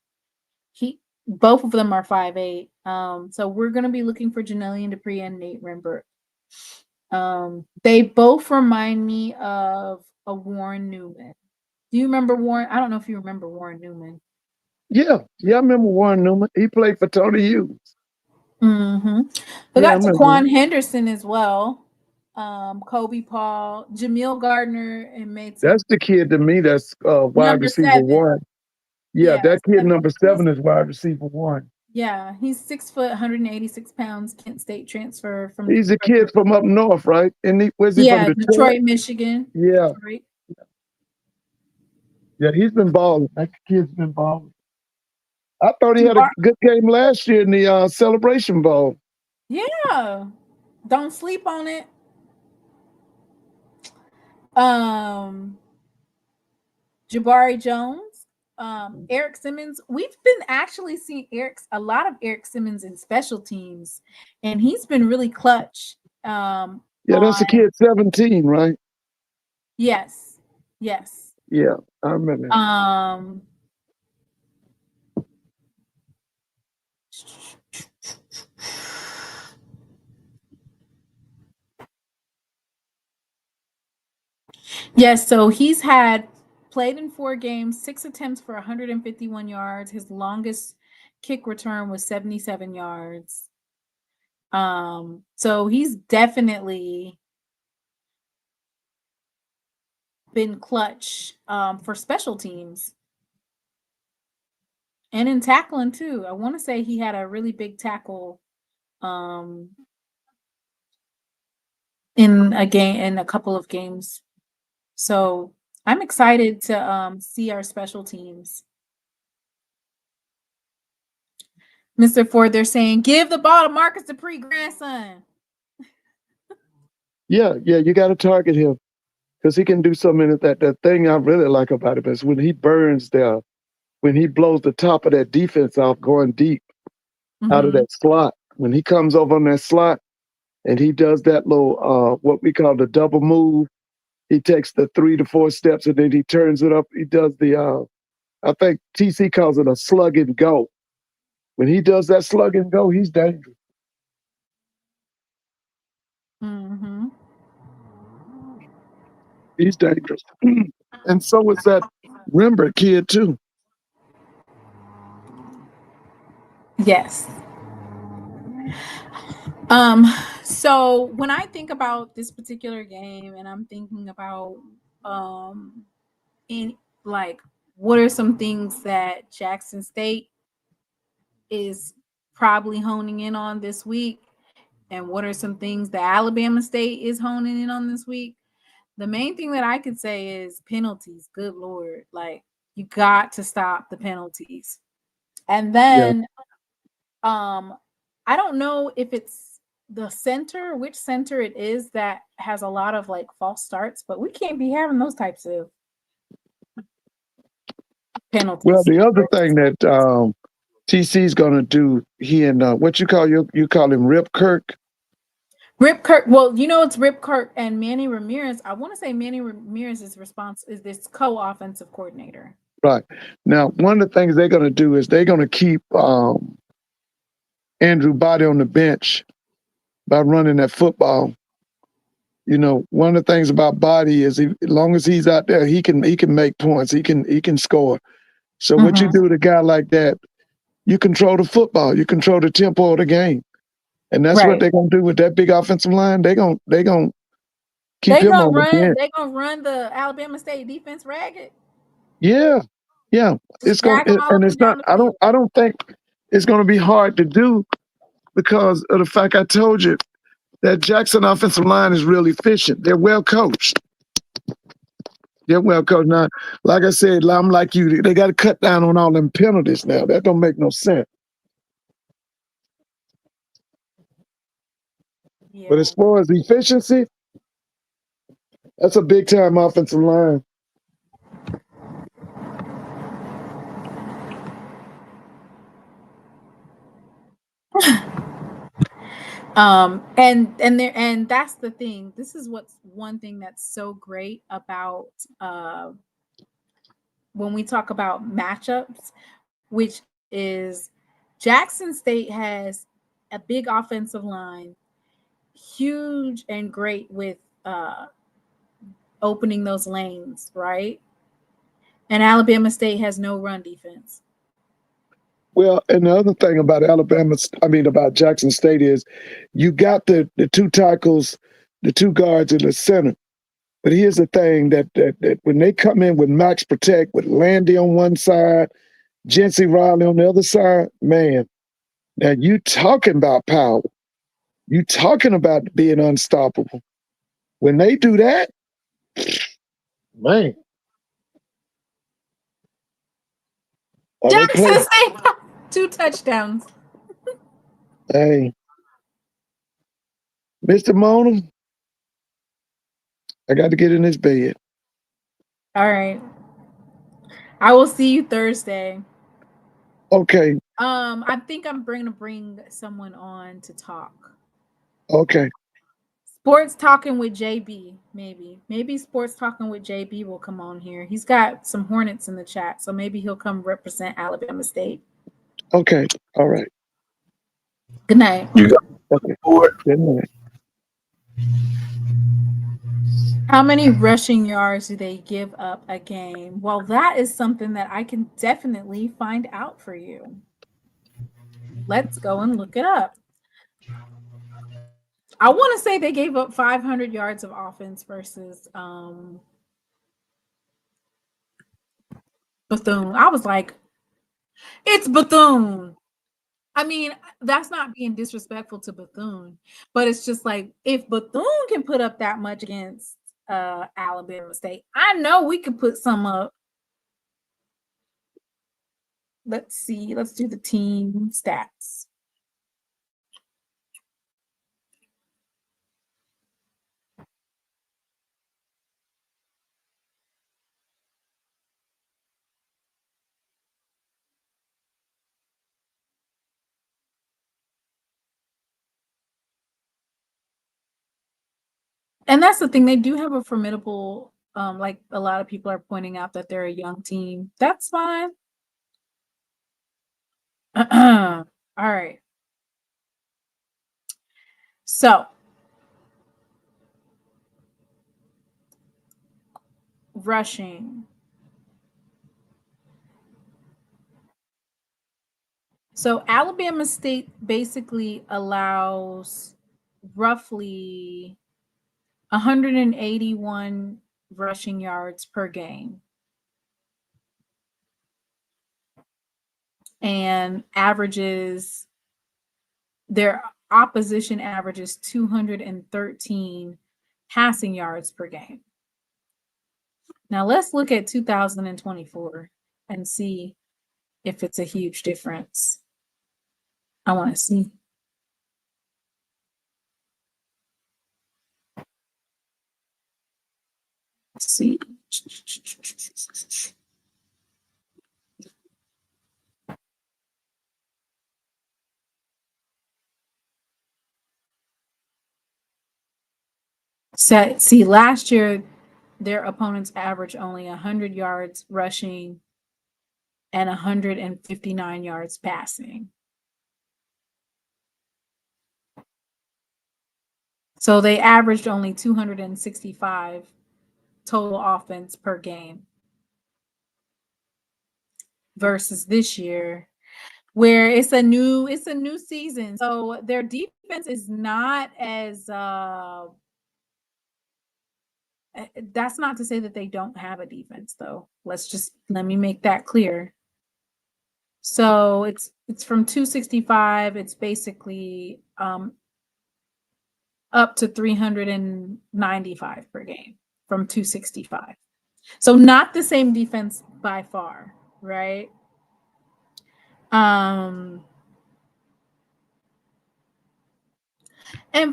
both of them are 5'8". So we're going to be looking for Janalian Dupree and Nate Rembert. They both remind me of a Warren Newman. Do you remember Warren? I don't know if you remember Warren Newman. Yeah, I remember Warren Newman. He played for Tony Hughes. Mm-hmm. We got Taquan Henderson as well. Kobe Paul, Jamil Gardner, and That's the kid to me that's wide receiver 7. 1. Yeah, that kid number 7 is wide receiver 1. Yeah, he's 6 foot, 186 pounds, Kent State transfer from. He's a kid from up north, right? And where's he from? Detroit, Michigan. Yeah. Detroit. Yeah, he's been balling. That kid's been balling. I thought he had a good game last year in the Celebration Bowl. Yeah. Don't sleep on it. Jabari Jones, Eric Simmons. We've been actually seeing a lot of Eric Simmons in special teams, and he's been really clutch. Yeah, that's a kid 17, right? Yes. Yeah, I remember. Yes, so he's played in 4 games, 6 attempts for 151 yards. His longest kick return was 77 yards. So he's definitely been clutch for special teams. And in tackling too. I want to say he had a really big tackle in a couple of games. So I'm excited to see our special teams. Mr. Ford, they're saying, give the ball to Marcus Dupree, grandson. Yeah, you got to target him because he can do something. That thing I really like about him is when he blows the top of that defense off going deep out of that slot. When he comes over on that slot and he does that little, what we call the double move, he takes the 3 to 4 steps and then he turns it up. He does the, I think TC calls it a slug and go. When he does that slug and go, he's dangerous. Mm-hmm. He's dangerous. And so is that Rembert kid too. Yes. So when I think about this particular game and I'm thinking about what are some things that Jackson State is probably honing in on this week, and what are some things that Alabama State is honing in on this week? The main thing that I could say is penalties. Good Lord. Like, you got to stop the penalties. And then I don't know if it's which center it is that has a lot of like false starts, but we can't be having those types of. penalties. Well, the other thing that TC is going to do, he and what you call him Rip Kirk. Rip Kirk. Well, it's Rip Kirk and Manny Ramirez. I want to say Manny Ramirez is this co-offensive coordinator. Right. Now, one of the things they're going to do is they're going to keep Andrew Body on the bench by running that football. One of the things about Body is as long as he's out there, he can make points. He can score. So what you do with a guy like that, you control the football. You control the tempo of the game. And that's what they're gonna do with that big offensive line. They're gonna keep him on the bench. They're gonna run the Alabama State defense ragged. Yeah. It's going and it's not. I don't think it's gonna be hard to do because of the fact I told you that Jackson offensive line is really efficient. They're well coached. Now, like I said, I'm like you. They got to cut down on all them penalties now. That don't make no sense. Yeah. But as far as efficiency, that's a big time offensive line. And that's the thing. This is what's one thing that's so great about when we talk about matchups, which is Jackson State has a big offensive line, huge and great with opening those lanes, right? And Alabama State has no run defense. Well, and the other thing about about Jackson State is you got the two tackles, the two guards in the center. But here's the thing that when they come in with max protect, with Landy on one side, Jency Riley on the other side, man, now you talking about power. You talking about being unstoppable. When they do that, man. Jackson State, 2 touchdowns. Hey, Mr. Mona, I got to get in this bed. All right. I will see you Thursday. Okay. I think I'm going to bring someone on to talk. Okay. Sports Talking with JB, maybe Sports Talking with JB will come on here. He's got some Hornets in the chat, so maybe he'll come represent Alabama State. Okay. All right. Good night. You got Okay. Good night. How many rushing yards do they give up a game? Well, that is something that I can definitely find out for you. Let's go and look it up. I want to say they gave up 500 yards of offense versus Bethune. I was like, it's Bethune. I mean, that's not being disrespectful to Bethune, but it's just like, if Bethune can put up that much against Alabama State, I know we could put some up. Let's see. Let's do the team stats. And that's the thing. They do have a formidable, like a lot of people are pointing out that they're a young team. That's fine. All right. So, rushing. So, Alabama State basically allows roughly 181 rushing yards per game. And their opposition averages 213 passing yards per game. Now let's look at 2024 and see if it's a huge difference. I want to see. Let's see. See, last year their opponents averaged only 100 yards rushing and 159 yards passing. So they averaged only 265 total offense per game versus this year where it's a new season. So their defense is not as that's not to say that they don't have a defense though. Let me make that clear. So it's from 265, it's basically up to 395 per game from 265. So not the same defense by far, right? And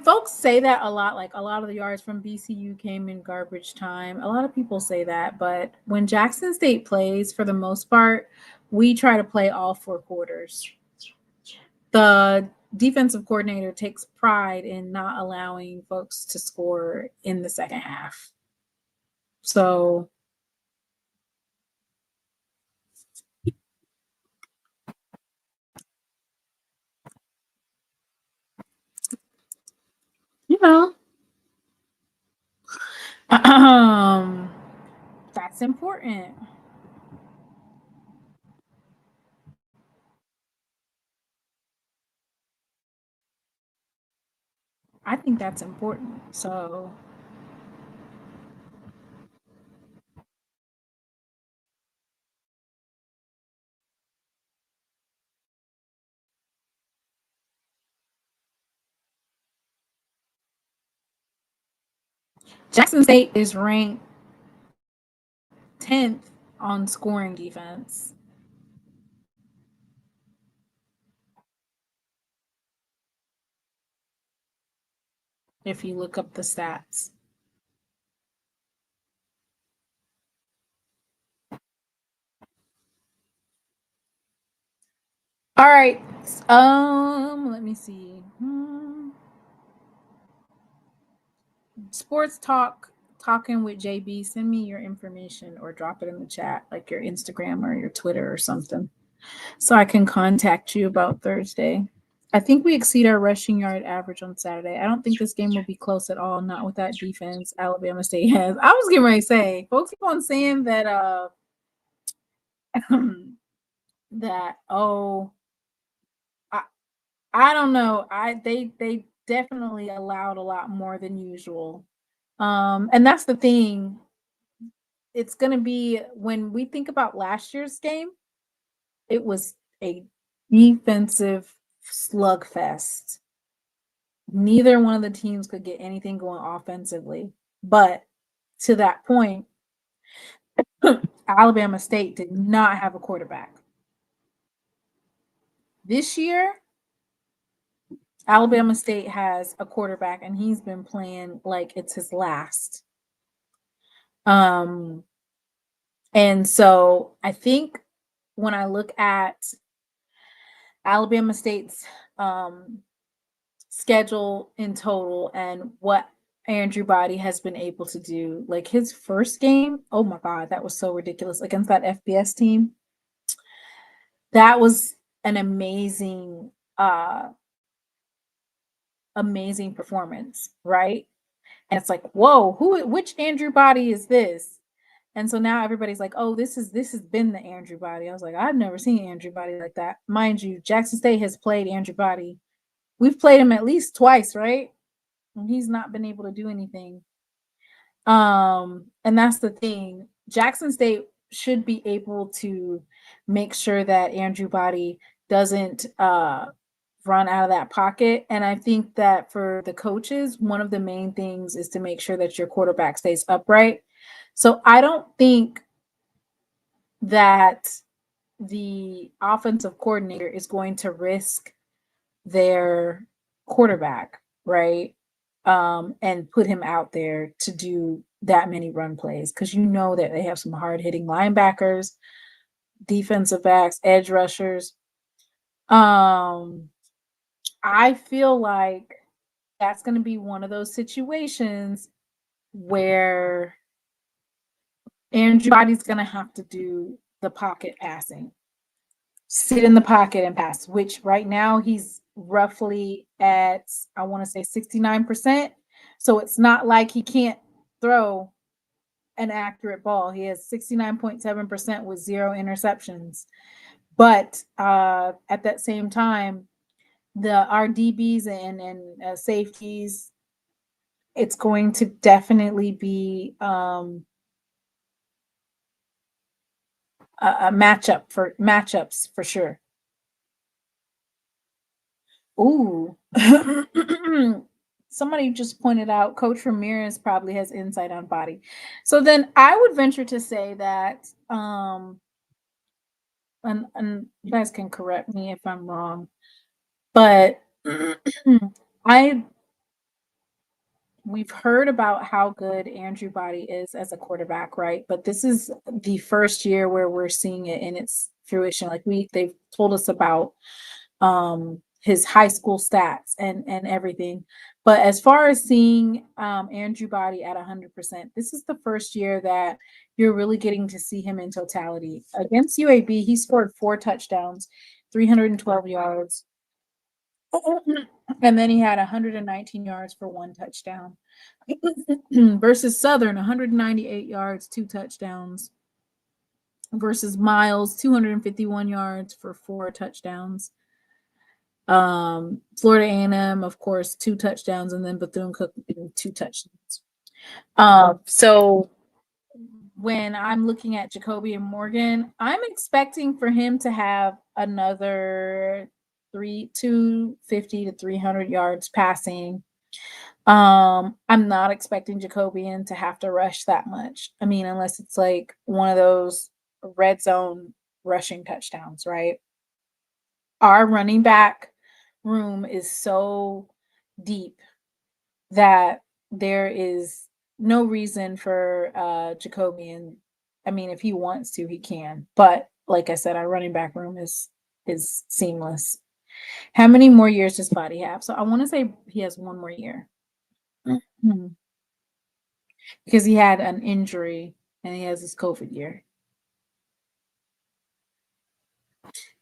folks say that a lot, like a lot of the yards from BCU came in garbage time. A lot of people say that, but when Jackson State plays, for the most part, we try to play all 4 quarters. The defensive coordinator takes pride in not allowing folks to score in the second half. So you know, that's important. I think that's important. So Jackson State is ranked 10th on scoring defense. If you look up the stats. All right. Let me see. Sports talk, talking with JB. Send me your information or drop it in the chat, like your Instagram or your Twitter or something, so I can contact you about Thursday. I think we exceed our rushing yard average on Saturday. I don't think this game will be close at all, not with that defense Alabama State has. I was getting ready to say, folks keep on saying that that I don't know. They definitely allowed a lot more than usual. And that's the thing. It's gonna be, when we think about last year's game, it was a defensive slugfest. Neither one of the teams could get anything going offensively. But to that point, Alabama State did not have a quarterback. This year, Alabama State has a quarterback, and he's been playing like it's his last. And so I think when I look at Alabama State's schedule in total and what Andrew Body has been able to do, like his first game, oh my God, that was so ridiculous against that FBS team. That was an amazing performance, right? And it's like, whoa, which Andrew Body is this? And so now everybody's like, oh, this has been the Andrew Body. I was like, I've never seen Andrew Body like that. Mind you, Jackson State has played Andrew Body. We've played him at least twice, right? And he's not been able to do anything. And that's the thing. Jackson State should be able to make sure that Andrew Body doesn't run out of that pocket. And I think that for the coaches, one of the main things is to make sure that your quarterback stays upright. So I don't think that the offensive coordinator is going to risk their quarterback, right? And put him out there to do that many run plays, because you know that they have some hard-hitting linebackers, defensive backs, edge rushers. I feel like that's going to be one of those situations where Andrew Body's going to have to do the pocket passing. Sit in the pocket and pass, which right now he's roughly at, I want to say 69%. So it's not like he can't throw an accurate ball. He has 69.7% with 0 interceptions. But at that same time, our DBs and safeties, it's going to definitely be a matchups for sure. Ooh. Somebody just pointed out Coach Ramirez probably has insight on body. So then I would venture to say that and you guys can correct me if I'm wrong, but we've heard about how good Andrew Body is as a quarterback, right? But this is the first year where we're seeing it in its fruition. Like they've told us about his high school stats and everything. But as far as seeing Andrew Body at 100%, this is the first year that you're really getting to see him in totality. Against UAB, he scored 4 touchdowns, 312 yards. And then he had 119 yards for 1 touchdown. Versus Southern, 198 yards, 2 touchdowns. Versus Miles, 251 yards for 4 touchdowns. Florida A&M, of course, 2 touchdowns, and then Bethune-Cookman 2 touchdowns. So when I'm looking at Jacoby and Morgan, I'm expecting for him to have another 250 to 300 yards passing. I'm not expecting Jacobian to have to rush that much. I mean, unless it's like one of those red zone rushing touchdowns, right? Our running back room is so deep that there is no reason for Jacobian. I mean, if he wants to, he can. But like I said, our running back room is seamless. How many more years does Body have? So I want to say he has 1 more year. Because he had an injury and he has his COVID year.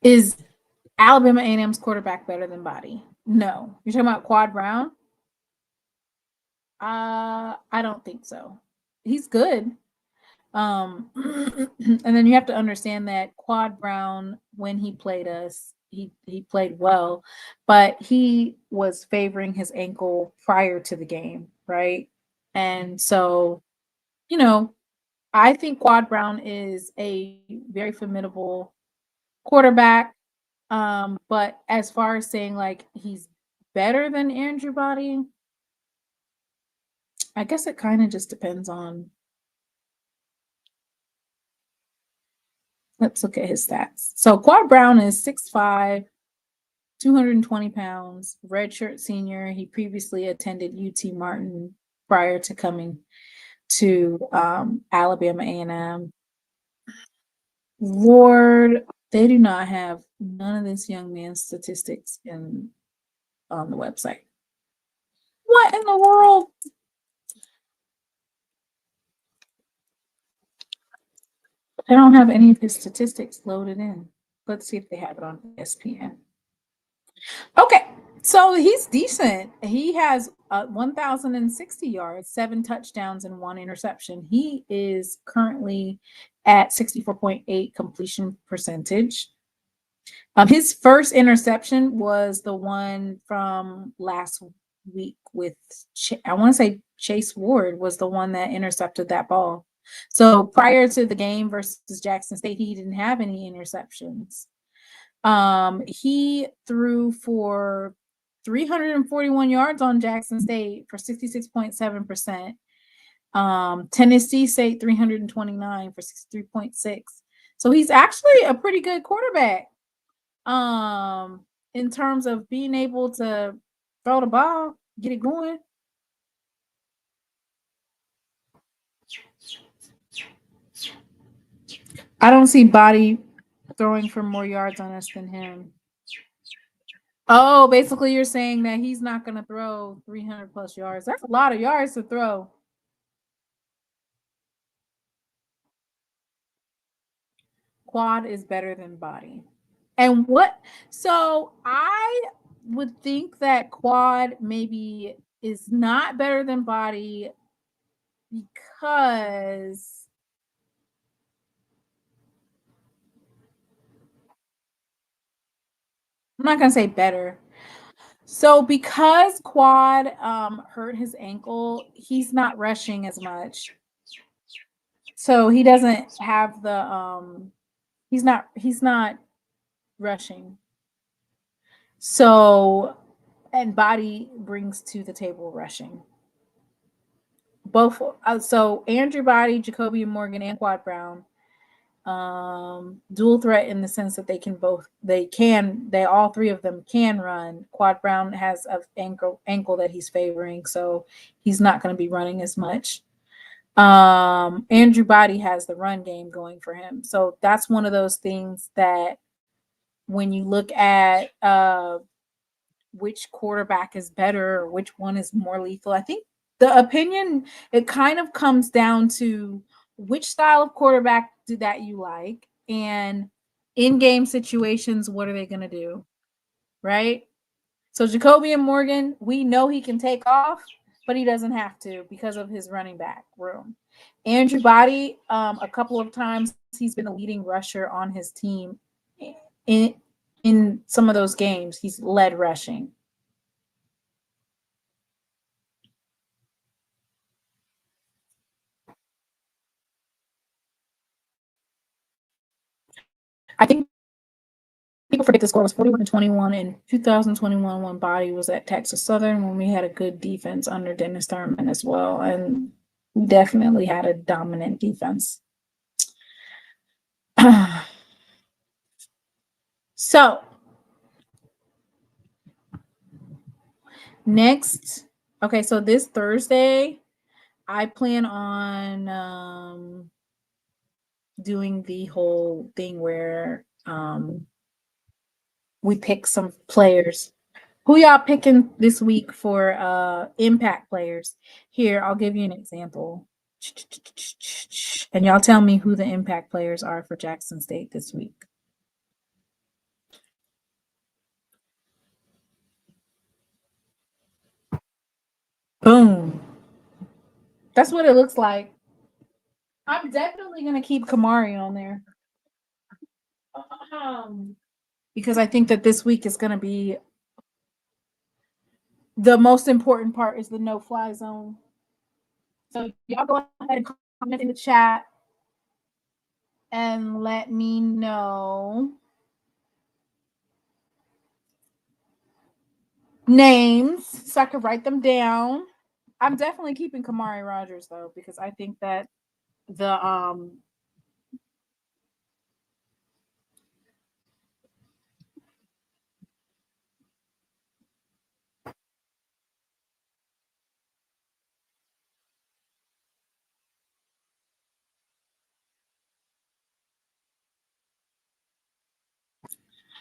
Is Alabama A&M's quarterback better than Body? No. You're talking about Quad Brown? I don't think so. He's good. And then you have to understand that Quad Brown, when he played us, he played well, but he was favoring his ankle prior to the game, right? And so, you know, I think Quad Brown is a very formidable quarterback. But as far as saying like he's better than Andrew Body, I guess it kind of just depends on. Let's look at his stats. So Quad Brown is 6'5", 220 pounds, redshirt senior. He previously attended UT Martin prior to coming to Alabama A&M. Lord, they do not have none of this young man's statistics on the website. What in the world? They don't have any of his statistics loaded in. Let's see if they have it on ESPN. Okay, so he's decent. He has 1,060 yards, 7 touchdowns, and 1 interception. He is currently at 64.8 completion percentage. His first interception was the one from last week with, I want to say Chase Ward was the one that intercepted that ball. So prior to the game versus Jackson State, he didn't have any interceptions. He threw for 341 yards on Jackson State for 66.7%. Tennessee State 329 for 63.6. So he's actually a pretty good quarterback. In terms of being able to throw the ball, get it going. I don't see Body throwing for more yards on us than him. Oh, basically you're saying that he's not going to throw 300 plus yards. That's a lot of yards to throw. quad is better than body. And what? So I would think that quad maybe is not better than body because I'm not gonna say better. So because quad hurt his ankle, he's not rushing as much. So he doesn't have the he's not rushing. So and body brings to the table rushing. Both so Andrew Body, Jacoby Morgan, and Quad Brown, dual threat in the sense that they all three of them can run. Quad Brown has an ankle that he's favoring, so he's not going to be running as much. Andrew Body has the run game going for him, so that's one of those things that when you look at which quarterback is better or which one is more lethal, I think the opinion, it kind of comes down to which style of quarterback that you like, and in game situations, what are they going to do, right? So Jacoby and Morgan, we know he can take off, but he doesn't have to because of his running back room. Andrew Body, a couple of times he's been the leading rusher on his team. In some of those games, he's led rushing. I think people forget the score was 41-21 in 2021 when Body was at Texas Southern, when we had a good defense under Dennis Thurman as well. And we definitely had a dominant defense. So next, okay, so this Thursday, I plan on doing the whole thing where we pick some players. Who y'all picking this week for impact players? Here, I'll give you an example. And y'all tell me who the impact players are for Jackson State this week. Boom. That's what it looks like. I'm definitely going to keep Kamari on there. Because I think that this week is going to be the most important part is the no-fly zone. So y'all go ahead and comment in the chat and let me know names so I can write them down. I'm definitely keeping Kamari Rogers though, because I think that the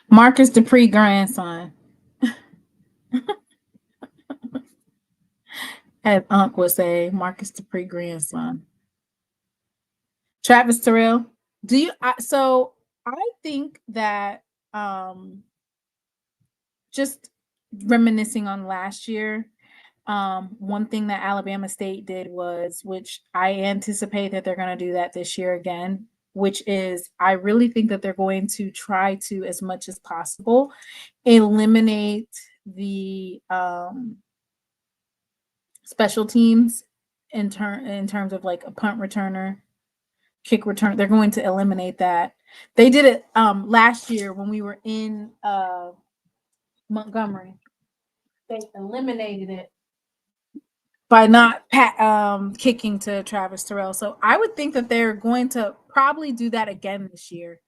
Marcus Dupree grandson. As Unc would say, Marcus Dupree grandson. Travis Terrell. So I think that just reminiscing on last year, one thing that Alabama State did was, which I anticipate that they're going to do that this year again, which is I really think that they're going to try to, as much as possible, eliminate the special teams in terms of like a punt returner, kick return. They're going to eliminate that. They did it last year when we were in Montgomery. They eliminated it by not kicking to Travis Terrell. So I would think that they're going to probably do that again this year.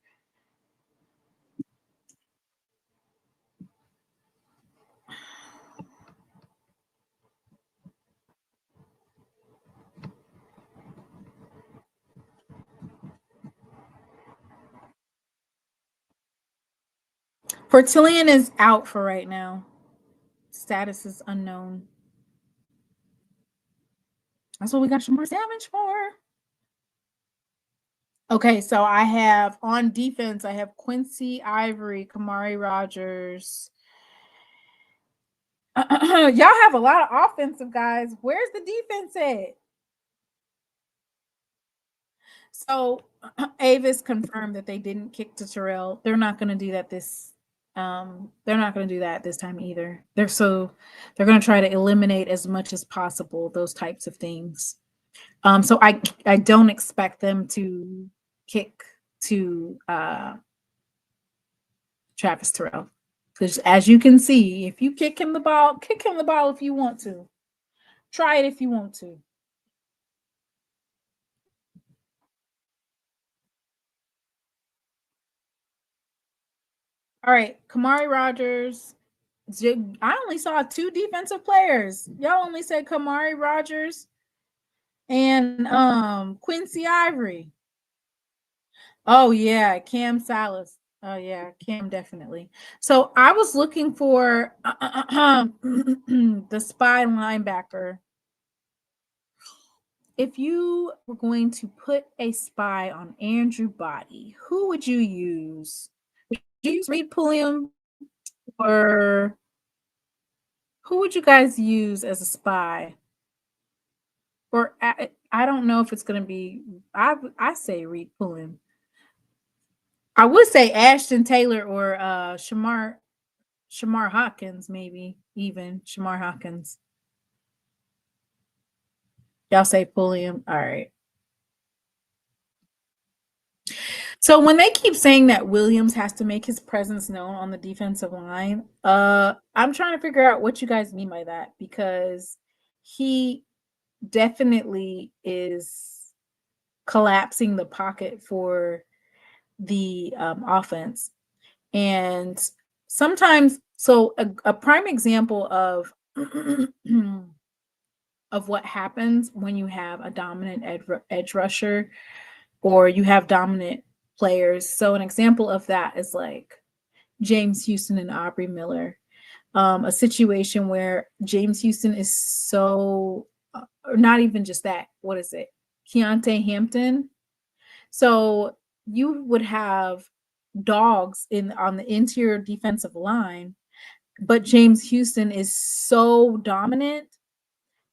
Fortillion is out for right now. Status is unknown. That's what we got Shamar Savage for. Okay, so I have on defense, I have Quincy Ivory, Kamari Rogers. Y'all have a lot of offensive guys. Where's the defense at? So Avis confirmed that they didn't kick to Terrell. They're not going to do that this. They're not going to do that this time either. They're going to try to eliminate as much as possible those types of things. So I don't expect them to kick to Travis Terrell, because as you can see, if you kick him the ball if you want to. Try it if you want to. All right, Kamari Rogers. I only saw 2 defensive players. Y'all only said Kamari Rogers and Quincy Ivory. Oh yeah, Cam Salas. Oh yeah, Cam definitely. So I was looking for the spy linebacker. If you were going to put a spy on Andrew Body, who would you use? Would you use Reed Pulliam, or who would you guys use as a spy? Or I don't know if it's going to be. I say Reed Pulliam. I would say Ashton Taylor or Shamar Hawkins, maybe even Shamar Hawkins. Y'all say Pulliam. All right. So when they keep saying that Williams has to make his presence known on the defensive line, I'm trying to figure out what you guys mean by that, because he definitely is collapsing the pocket for the offense. And sometimes, so a prime example of of what happens when you have a dominant edge rusher, or you have dominant players. So an example of that is like James Houston and Aubrey Miller. A situation where James Houston is so, or not even just that, what is it? Keontae Hampton. So you would have dogs on the interior defensive line, but James Houston is so dominant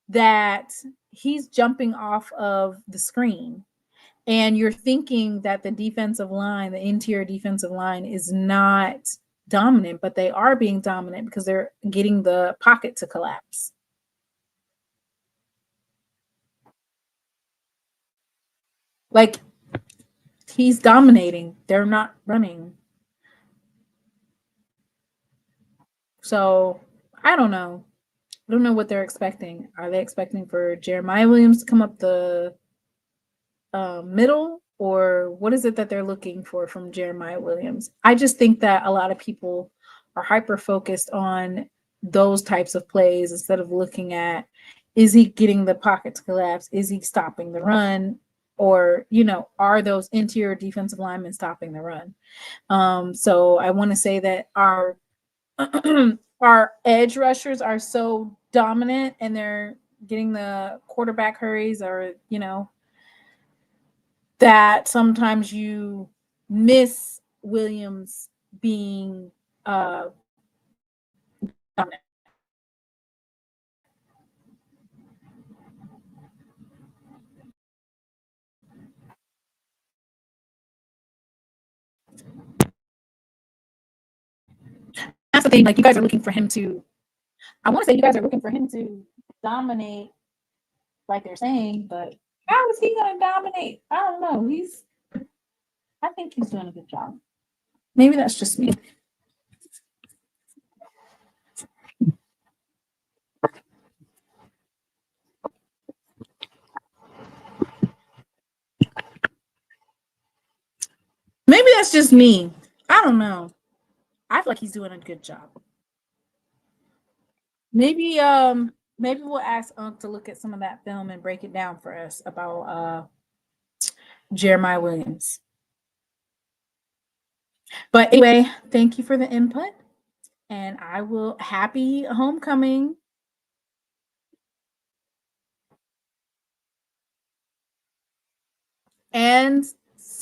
that he's jumping off of the screen. And you're thinking that the defensive line, the interior defensive line, is not dominant, but they are being dominant because they're getting the pocket to collapse. Like, he's dominating. They're not running. So I don't know. I don't know what they're expecting. Are they expecting for Jeremiah Williams to come up the middle, or what is it that they're looking for from Jeremiah Williams? I just think that a lot of people are hyper focused on those types of plays instead of looking at, is he getting the pocket to collapse? Is he stopping the run? Or, are those interior defensive linemen stopping the run? So I want to say that our our edge rushers are so dominant, and they're getting the quarterback hurries, or, that sometimes you miss Williams being dominant. That's the thing. Like, you guys are looking for him to. I want to say you guys are looking for him to dominate, like they're saying, but how is he going to dominate? I don't know. I think he's doing a good job. Maybe that's just me. Maybe that's just me. I don't know. I feel like he's doing a good job. Maybe we'll ask Unc to look at some of that film and break it down for us about Jeremiah Williams. But anyway, thank you for the input, and happy homecoming. And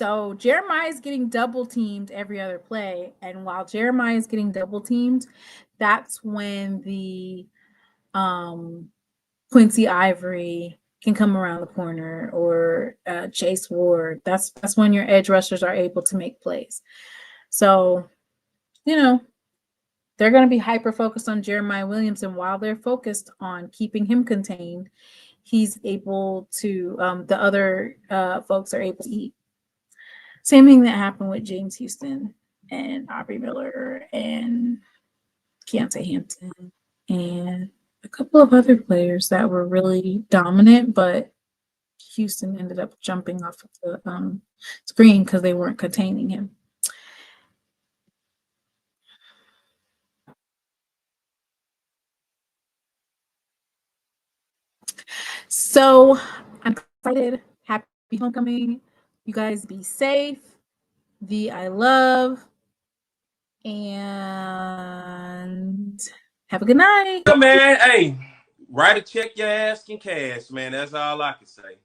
So Jeremiah is getting double teamed every other play. And while Jeremiah is getting double teamed, that's when the Quincy Ivory can come around the corner, or Chase Ward. That's when your edge rushers are able to make plays. So, you know, they're going to be hyper focused on Jeremiah Williams. And while they're focused on keeping him contained, he's able to, the other folks are able to eat. Same thing that happened with James Houston and Aubrey Miller and Keontae Hampton and a couple of other players that were really dominant, but Houston ended up jumping off of the screen because they weren't containing him. So I'm excited. Happy homecoming. You guys be safe. The I love. And have a good night. Yeah, man, hey, write a check your ass in cash, man. That's all I can say.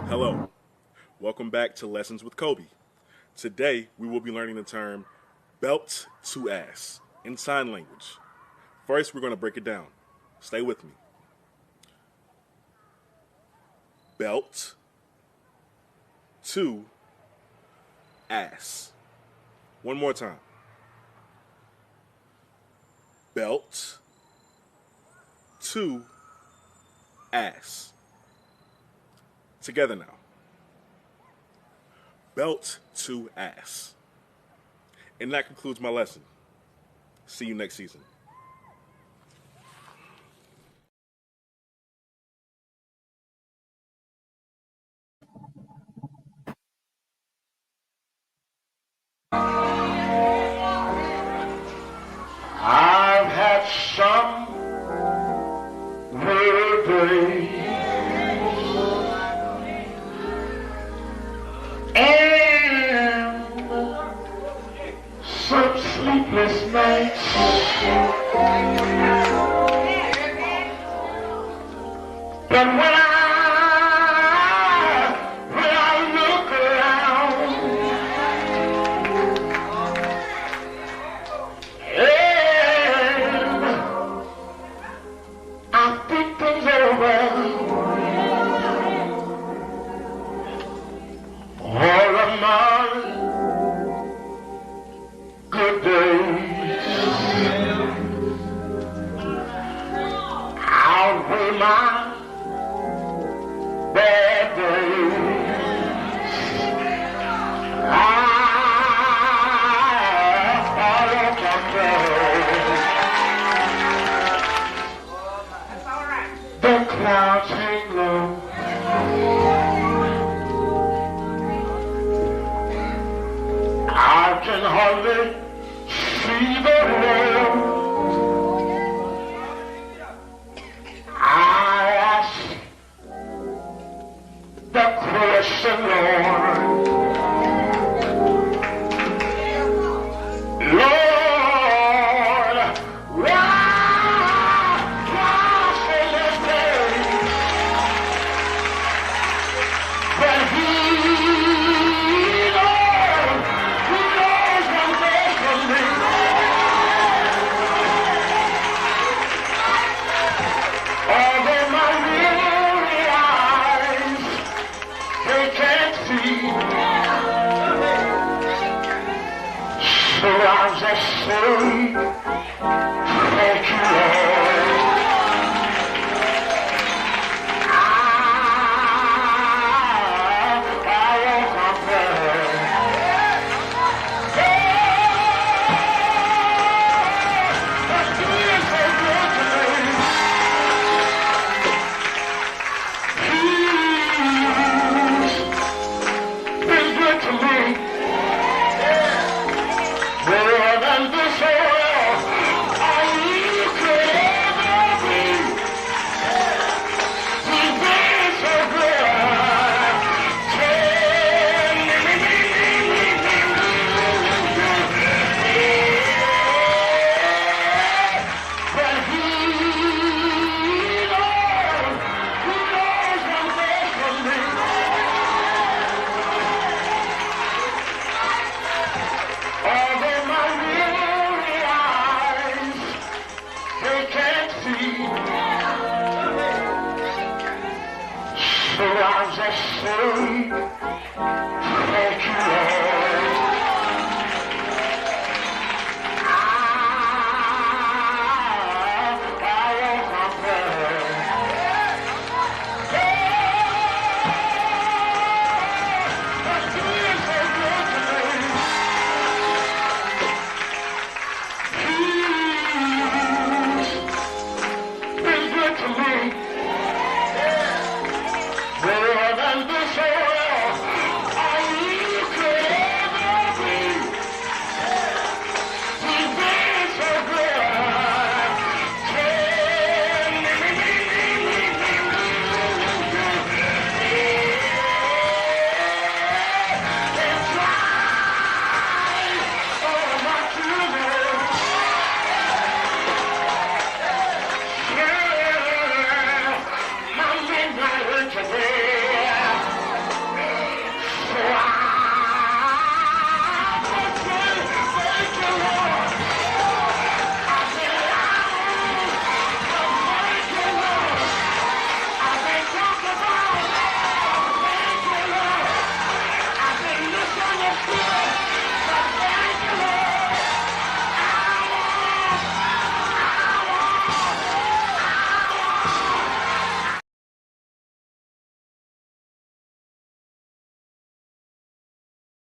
Hello. Welcome back to Lessons with Kobe. Today, we will be learning the term belt to ass in sign language. First, we're going to break it down. Stay with me. Belt to ass. One more time. Belt to ass. Together now. Belt to ass. And that concludes my lesson. See you next season. I've had some weary days and some sleepless nights, but when I look around, I think things over. All of my good days outweigh my bad days. I won't complain. The clouds hang low. I can hardly see the road. I ask the question, Lord. Lord, why should this day? But He knows what's best for me. Although my weary eyes, they can't see. So I'll just say, thank you, Lord. I won't complain. But He is so good to me. He's been good to me. More than this world. they can't see. So I just say,